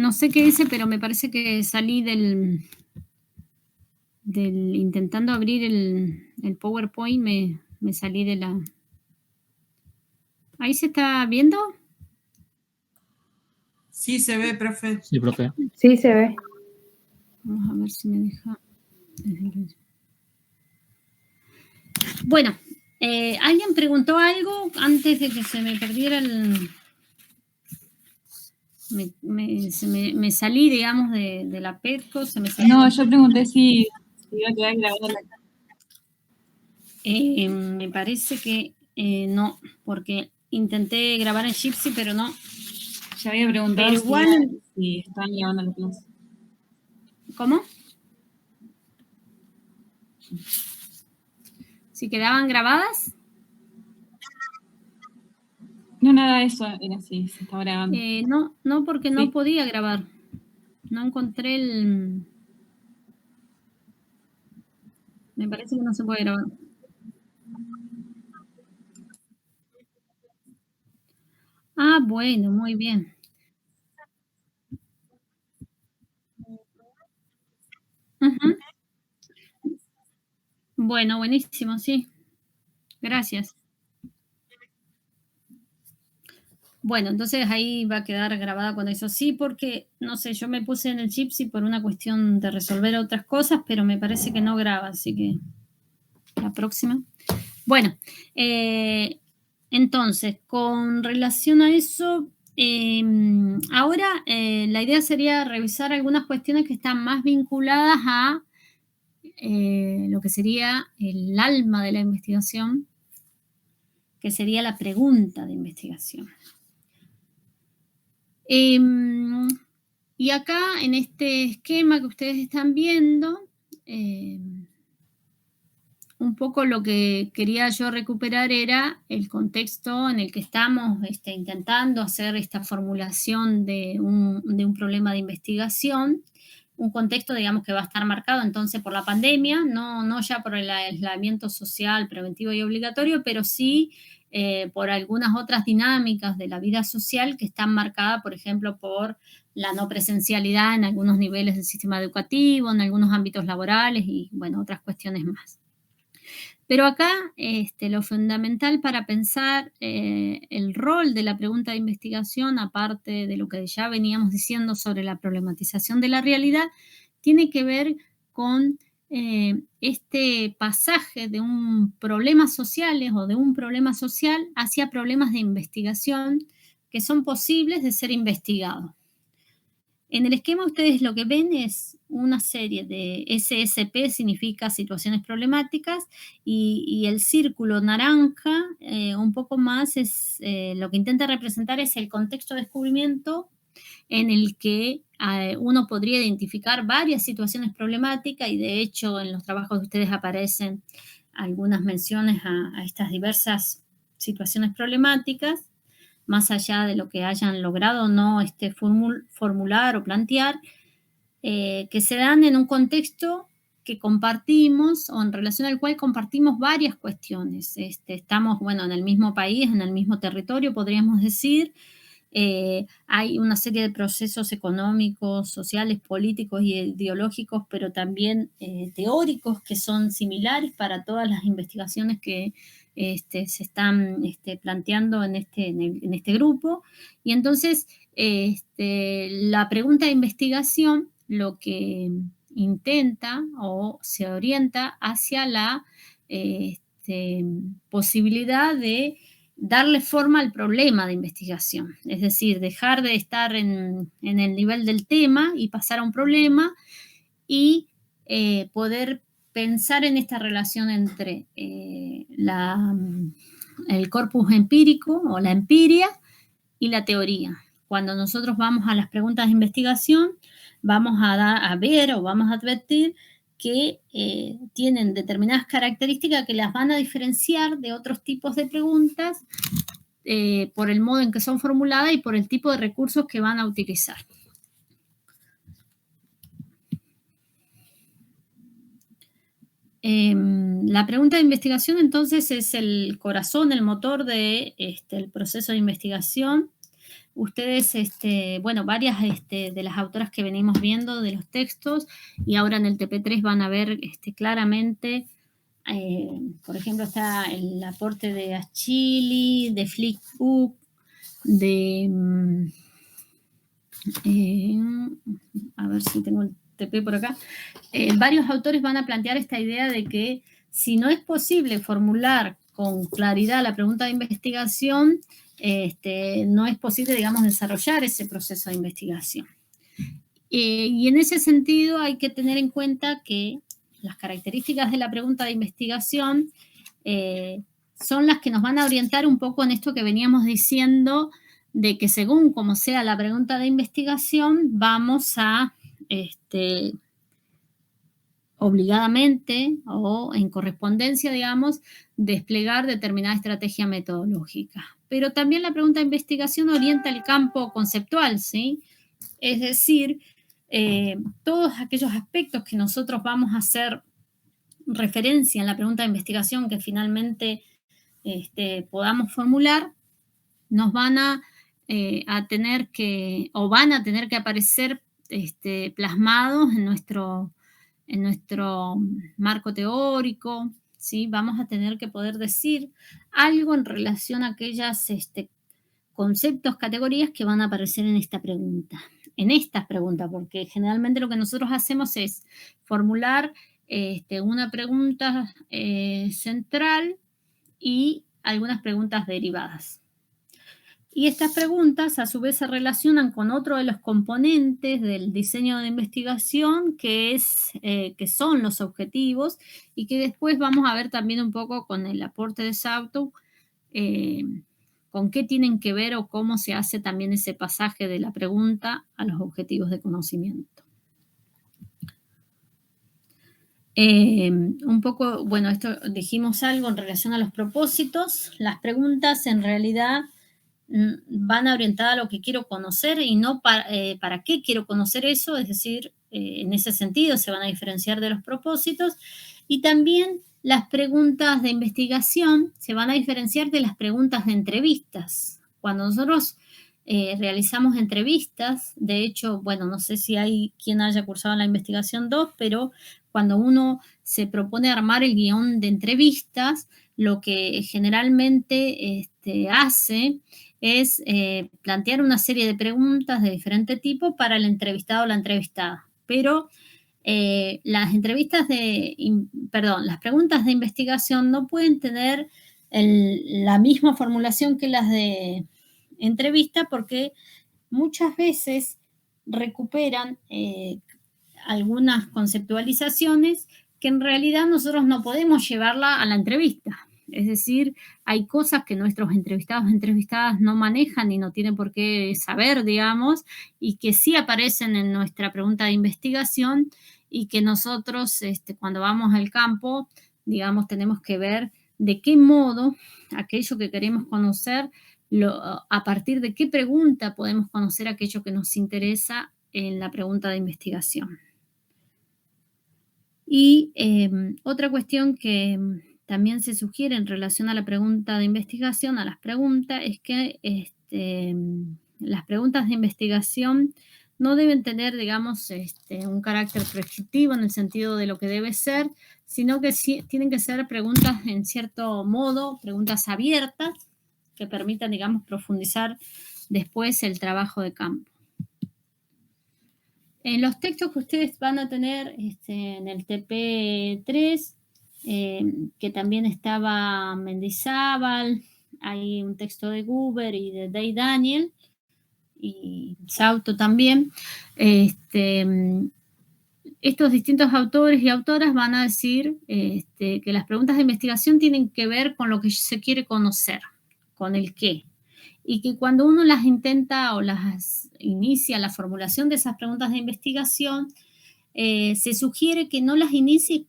No sé qué hice, pero me parece que salí del intentando abrir el PowerPoint, me salí de la... ¿Ahí se está viendo? Sí, se ve, profe. Sí, profe. Sí, se ve. Vamos a ver si me deja... Bueno, ¿alguien preguntó algo antes de que se me perdiera el... Me salí, digamos, de la PETCO, se me salió. No, yo pregunté si iba a quedar grabada la... Me parece que no, porque intenté grabar en Jitsi, pero no. Ya había preguntado Pero igual... si están grabando la clase. ¿Cómo? ¿Si quedaban grabadas? No, nada, eso era así, se estaba grabando. No, porque ¿Sí? no podía grabar. No encontré el... Me parece que no se puede grabar. Ah, bueno, muy bien. Ujú. Bueno, buenísimo, sí. Gracias. Bueno, entonces ahí va a quedar grabada con eso. Sí, porque, no sé, yo me puse en el Jitsi por una cuestión de resolver otras cosas, pero me parece que no graba, así que la próxima. Bueno, entonces, con relación a eso, ahora la idea sería revisar algunas cuestiones que están más vinculadas a lo que sería el alma de la investigación, que sería la pregunta de investigación. Y acá, en este esquema que ustedes están viendo, un poco lo que quería yo recuperar era el contexto en el que estamos intentando hacer esta formulación de un problema de investigación, un contexto, digamos, que va a estar marcado entonces por la pandemia, no ya por el aislamiento social preventivo y obligatorio, pero sí por algunas otras dinámicas de la vida social que están marcadas, por ejemplo, por la no presencialidad en algunos niveles del sistema educativo, en algunos ámbitos laborales y, bueno, otras cuestiones más. Pero acá lo fundamental para pensar el rol de la pregunta de investigación, aparte de lo que ya veníamos diciendo sobre la problematización de la realidad, tiene que ver con este pasaje de un problema sociales o de un problema social hacia problemas de investigación que son posibles de ser investigados. En el esquema ustedes lo que ven es una serie de SSP, significa situaciones problemáticas, y el círculo naranja, un poco más, es lo que intenta representar es el contexto de descubrimiento en el que uno podría identificar varias situaciones problemáticas, y de hecho en los trabajos de ustedes aparecen algunas menciones a estas diversas situaciones problemáticas, más allá de lo que hayan logrado o no formular o plantear, que se dan en un contexto que compartimos o en relación al cual compartimos varias cuestiones. Estamos, bueno, en el mismo país, en el mismo territorio, podríamos decir. Hay una serie de procesos económicos, sociales, políticos y ideológicos, pero también teóricos que son similares para todas las investigaciones que se están planteando en este grupo. Y entonces, la pregunta de investigación lo que intenta o se orienta hacia la posibilidad de darle forma al problema de investigación, es decir, dejar de estar en el nivel del tema y pasar a un problema y poder pensar en esta relación entre el corpus empírico o la empiria y la teoría. Cuando nosotros vamos a las preguntas de investigación, vamos a ver o vamos a advertir que tienen determinadas características que las van a diferenciar de otros tipos de preguntas por el modo en que son formuladas y por el tipo de recursos que van a utilizar. La pregunta de investigación entonces es el corazón, el motor del proceso de investigación. ustedes, bueno, varias de las autoras que venimos viendo de los textos, y ahora en el TP3 van a ver claramente, por ejemplo, está el aporte de Achilli, de Flick-Book, de... a ver si tengo el TP por acá. Varios autores van a plantear esta idea de que si no es posible formular con claridad la pregunta de investigación, no es posible, digamos, desarrollar ese proceso de investigación. Y en ese sentido hay que tener en cuenta que las características de la pregunta de investigación son las que nos van a orientar un poco en esto que veníamos diciendo, de que según como sea la pregunta de investigación, vamos a obligadamente o en correspondencia, digamos, desplegar determinada estrategia metodológica. Pero también la pregunta de investigación orienta el campo conceptual, ¿sí? Es decir, todos aquellos aspectos que nosotros vamos a hacer referencia en la pregunta de investigación que finalmente podamos formular, nos van a tener que, o van a tener que aparecer plasmados en nuestro marco teórico, ¿sí? Vamos a tener que poder decir algo en relación a aquellas conceptos, categorías que van a aparecer en esta pregunta. En estas preguntas, porque generalmente lo que nosotros hacemos es formular una pregunta central y algunas preguntas derivadas. Y estas preguntas a su vez se relacionan con otro de los componentes del diseño de investigación, que son los objetivos, y que después vamos a ver también un poco con el aporte de Sauto, con qué tienen que ver o cómo se hace también ese pasaje de la pregunta a los objetivos de conocimiento. Un poco, bueno, esto dijimos algo en relación a los propósitos. Las preguntas en realidad van a orientar a lo que quiero conocer y no para qué quiero conocer eso, es decir, en ese sentido se van a diferenciar de los propósitos. Y también las preguntas de investigación se van a diferenciar de las preguntas de entrevistas. Cuando nosotros realizamos entrevistas, de hecho, bueno, no sé si hay quien haya cursado la investigación 2, pero cuando uno se propone armar el guión de entrevistas, lo que generalmente hace es plantear una serie de preguntas de diferente tipo para el entrevistado o la entrevistada. Pero las preguntas de investigación no pueden tener la misma formulación que las de entrevista, porque muchas veces recuperan algunas conceptualizaciones que en realidad nosotros no podemos llevarla a la entrevista. Es decir, hay cosas que nuestros entrevistados o entrevistadas no manejan y no tienen por qué saber, digamos, y que sí aparecen en nuestra pregunta de investigación y que nosotros, cuando vamos al campo, digamos, tenemos que ver de qué modo aquello que queremos conocer, a partir de qué pregunta podemos conocer aquello que nos interesa en la pregunta de investigación. Y otra cuestión que también se sugiere en relación a la pregunta de investigación, a las preguntas, es que las preguntas de investigación no deben tener, digamos, un carácter prescriptivo en el sentido de lo que debe ser, sino que sí, tienen que ser preguntas en cierto modo, preguntas abiertas, que permitan, digamos, profundizar después el trabajo de campo. En los textos que ustedes van a tener en el TP3, que también estaba Mendizábal, hay un texto de Guber y de Day Daniel, y Sauto también. Estos distintos autores y autoras van a decir que las preguntas de investigación tienen que ver con lo que se quiere conocer, con el qué. Y que cuando uno las intenta o las inicia la formulación de esas preguntas de investigación, se sugiere que no las inicie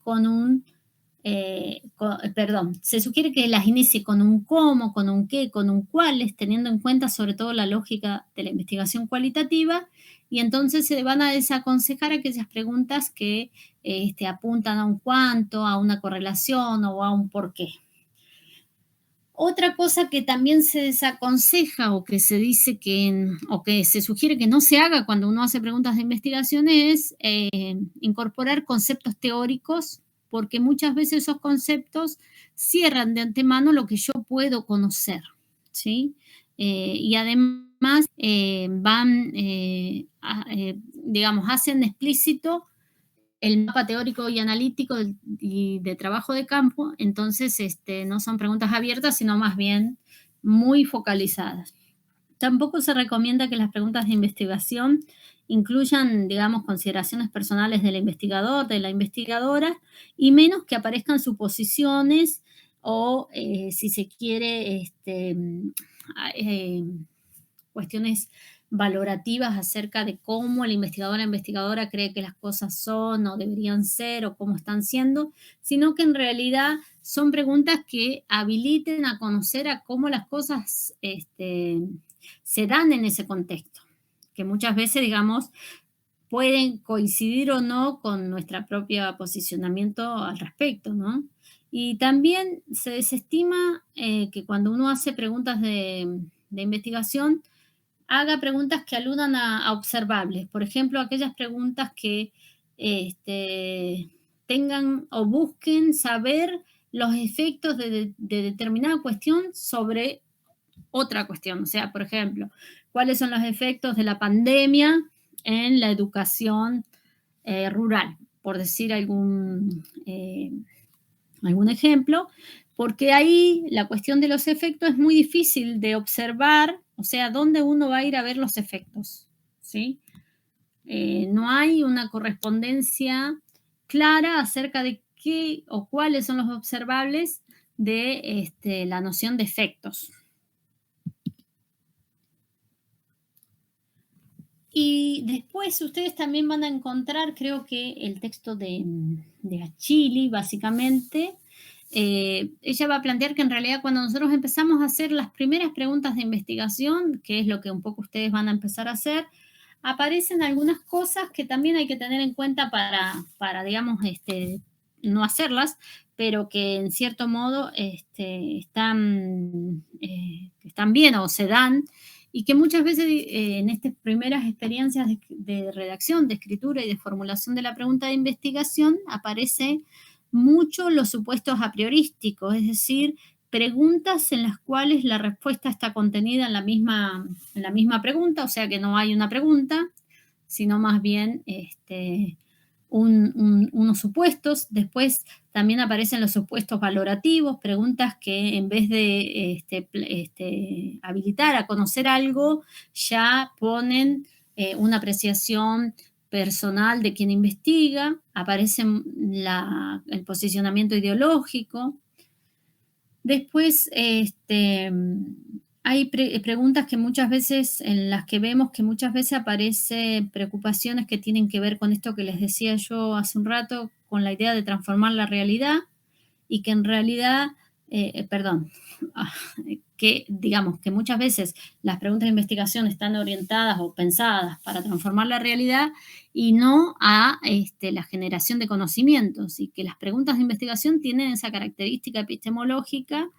se sugiere que las inicie con un cómo, con un qué, con un cuáles, teniendo en cuenta sobre todo la lógica de la investigación cualitativa, y entonces se van a desaconsejar aquellas preguntas que apuntan a un cuánto, a una correlación o a un por qué. Otra cosa que también se desaconseja o que se dice o que se sugiere que no se haga cuando uno hace preguntas de investigación es incorporar conceptos teóricos, porque muchas veces esos conceptos cierran de antemano lo que yo puedo conocer, ¿sí? Y además digamos, hacen explícito el mapa teórico y analítico y de trabajo de campo, entonces no son preguntas abiertas, sino más bien muy focalizadas. Tampoco se recomienda que las preguntas de investigación incluyan, digamos, consideraciones personales del investigador, de la investigadora, y menos que aparezcan suposiciones o, si se quiere, cuestiones valorativas acerca de cómo el investigador o la investigadora cree que las cosas son o deberían ser o cómo están siendo, sino que en realidad son preguntas que habiliten a conocer a cómo las cosas se dan en ese contexto, que muchas veces, digamos, pueden coincidir o no con nuestro propio posicionamiento al respecto, ¿no? Y también se desestima que cuando uno hace preguntas de investigación, haga preguntas que aludan a observables. Por ejemplo, aquellas preguntas que tengan o busquen saber los efectos de determinada cuestión sobre otra cuestión. O sea, por ejemplo, ¿cuáles son los efectos de la pandemia en la educación rural? Por decir algún ejemplo, porque ahí la cuestión de los efectos es muy difícil de observar, o sea, ¿dónde uno va a ir a ver los efectos? ¿Sí? No hay una correspondencia clara acerca de qué o cuáles son los observables de la noción de efectos. Y después ustedes también van a encontrar, creo que el texto de Achille, básicamente, ella va a plantear que en realidad cuando nosotros empezamos a hacer las primeras preguntas de investigación, que es lo que un poco ustedes van a empezar a hacer, aparecen algunas cosas que también hay que tener en cuenta para digamos, no hacerlas, pero que en cierto modo están bien o se dan, y que muchas veces en estas primeras experiencias de redacción, de escritura y de formulación de la pregunta de investigación aparece mucho los supuestos a priorísticos, es decir, preguntas en las cuales la respuesta está contenida en la misma pregunta, o sea que no hay una pregunta, sino más bien unos supuestos. Después también aparecen los supuestos valorativos, preguntas que en vez de habilitar a conocer algo, ya ponen una apreciación personal de quien investiga, aparece el posicionamiento ideológico. Después hay preguntas que muchas veces, en las que vemos que muchas veces aparecen preocupaciones que tienen que ver con esto que les decía yo hace un rato, con la idea de transformar la realidad, y que en realidad, que digamos que muchas veces las preguntas de investigación están orientadas o pensadas para transformar la realidad y no a la generación de conocimientos, y que las preguntas de investigación tienen esa característica epistemológica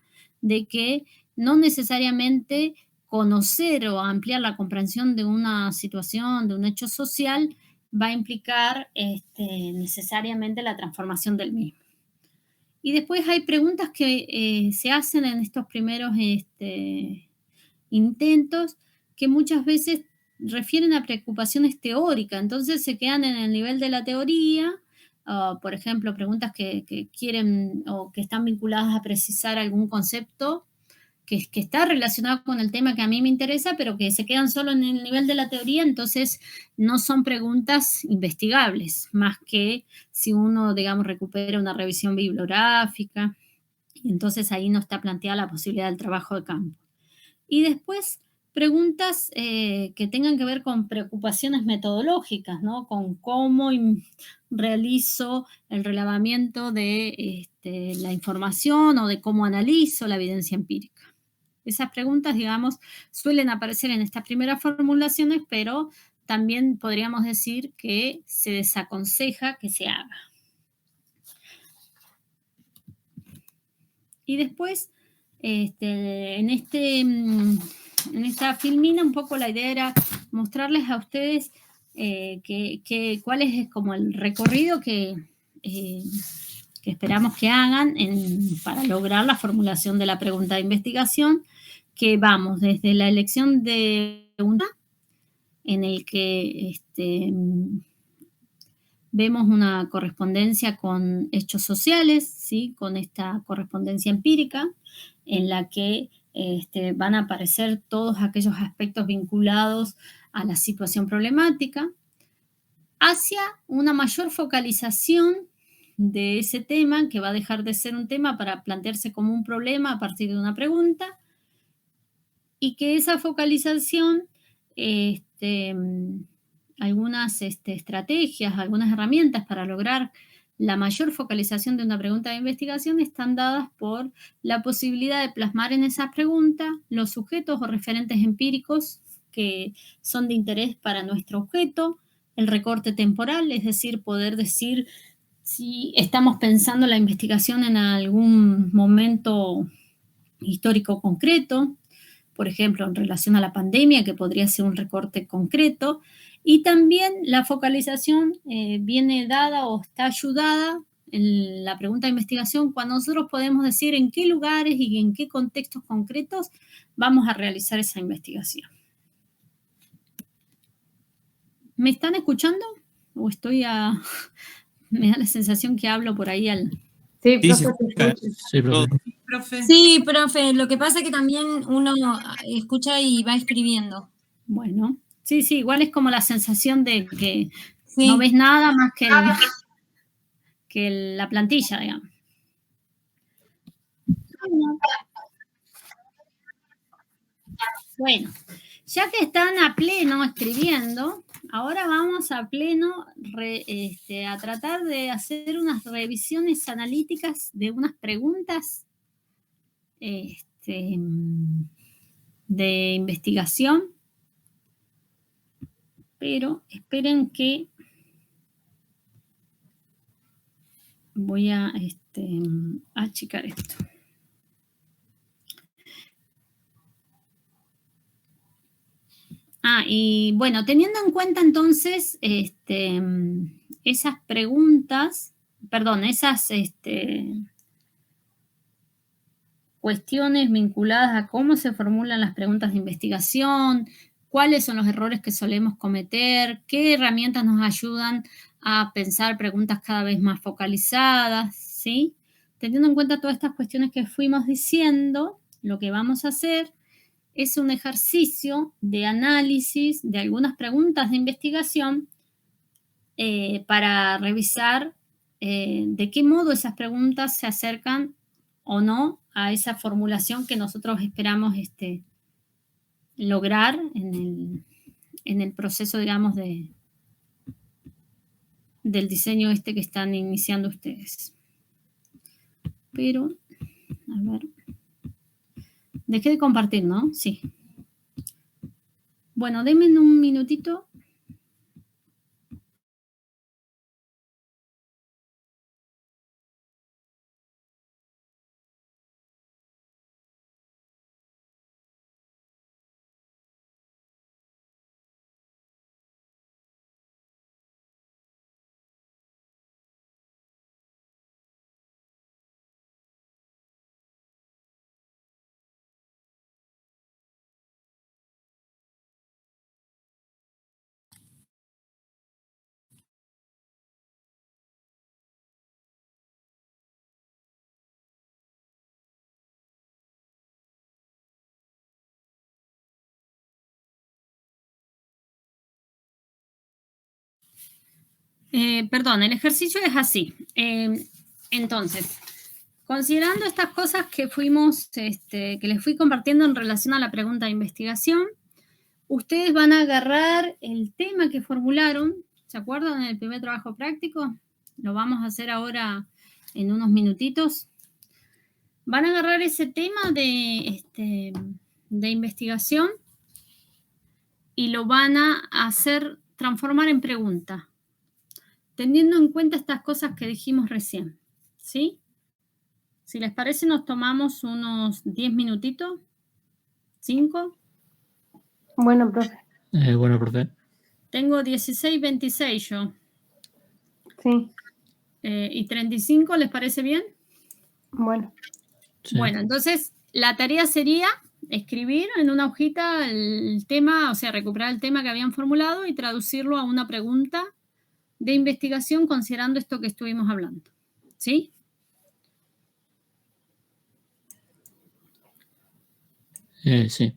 de que no necesariamente conocer o ampliar la comprensión de una situación, de un hecho social, va a implicar necesariamente la transformación del mismo. Y después hay preguntas que se hacen en estos primeros intentos que muchas veces refieren a preocupaciones teóricas, entonces se quedan en el nivel de la teoría, por ejemplo, preguntas que quieren o que están vinculadas a precisar algún concepto que está relacionado con el tema que a mí me interesa, pero que se quedan solo en el nivel de la teoría, entonces no son preguntas investigables, más que si uno, digamos, recupera una revisión bibliográfica, y entonces ahí no está planteada la posibilidad del trabajo de campo. Y después preguntas que tengan que ver con preocupaciones metodológicas, ¿no? Con cómo realizo el relevamiento de la información o de cómo analizo la evidencia empírica. Esas preguntas, digamos, suelen aparecer en estas primeras formulaciones, pero también podríamos decir que se desaconseja que se haga. Y después, En esta filmina un poco la idea era mostrarles a ustedes cuál es como el recorrido que esperamos que hagan para lograr la formulación de la pregunta de investigación, que vamos desde la elección de una, en el que vemos una correspondencia con hechos sociales, ¿sí? Con esta correspondencia empírica, en la que van a aparecer todos aquellos aspectos vinculados a la situación problemática, hacia una mayor focalización de ese tema, que va a dejar de ser un tema para plantearse como un problema a partir de una pregunta, y que esa focalización, algunas estrategias, algunas herramientas para lograr la mayor focalización de una pregunta de investigación están dadas por la posibilidad de plasmar en esa pregunta los sujetos o referentes empíricos que son de interés para nuestro objeto, el recorte temporal, es decir, poder decir si estamos pensando la investigación en algún momento histórico concreto, por ejemplo, en relación a la pandemia, que podría ser un recorte concreto, y también la focalización viene dada o está ayudada en la pregunta de investigación cuando nosotros podemos decir en qué lugares y en qué contextos concretos vamos a realizar esa investigación. ¿Me están escuchando? ¿O me da la sensación que hablo por ahí al... Sí, Sí, profe, te escucho. Sí, profe. Profe. Sí, profe, lo que pasa es que también uno escucha y va escribiendo. Bueno, sí, igual es como la sensación de que Sí. no ves nada más que la plantilla, digamos. Bueno, ya que están a pleno escribiendo, ahora vamos a pleno a tratar de hacer unas revisiones analíticas de unas preguntas de investigación, pero esperen que voy a achicar esto. Y bueno, teniendo en cuenta entonces esas preguntas, perdón, esas cuestiones vinculadas a cómo se formulan las preguntas de investigación, cuáles son los errores que solemos cometer, qué herramientas nos ayudan a pensar preguntas cada vez más focalizadas, ¿sí? Teniendo en cuenta todas estas cuestiones que fuimos diciendo, lo que vamos a hacer es un ejercicio de análisis de algunas preguntas de investigación para revisar de qué modo esas preguntas se acercan o no a esa formulación que nosotros esperamos lograr en el proceso, digamos, del diseño que están iniciando ustedes. Pero, a ver, dejé de compartir, ¿no? Sí. Bueno, denme un minutito. Perdón, el ejercicio es así. Entonces, considerando estas cosas que que les fui compartiendo en relación a la pregunta de investigación, ustedes van a agarrar el tema que formularon, ¿se acuerdan en el primer trabajo práctico? Lo vamos a hacer ahora en unos minutitos. Van a agarrar ese tema de investigación y lo van a transformar en pregunta, teniendo en cuenta estas cosas que dijimos recién, ¿sí? Si les parece, nos tomamos unos 10 minutitos. 5. Bueno, profe. Bueno, profe. Tengo 16:26 yo. Sí, ¿Y 35 les parece bien? bueno. Sí. Bueno, entonces la tarea sería escribir en una hojita el tema, o sea, recuperar el tema que habían formulado y traducirlo a una pregunta de investigación considerando esto que estuvimos hablando. ¿Sí? Sí.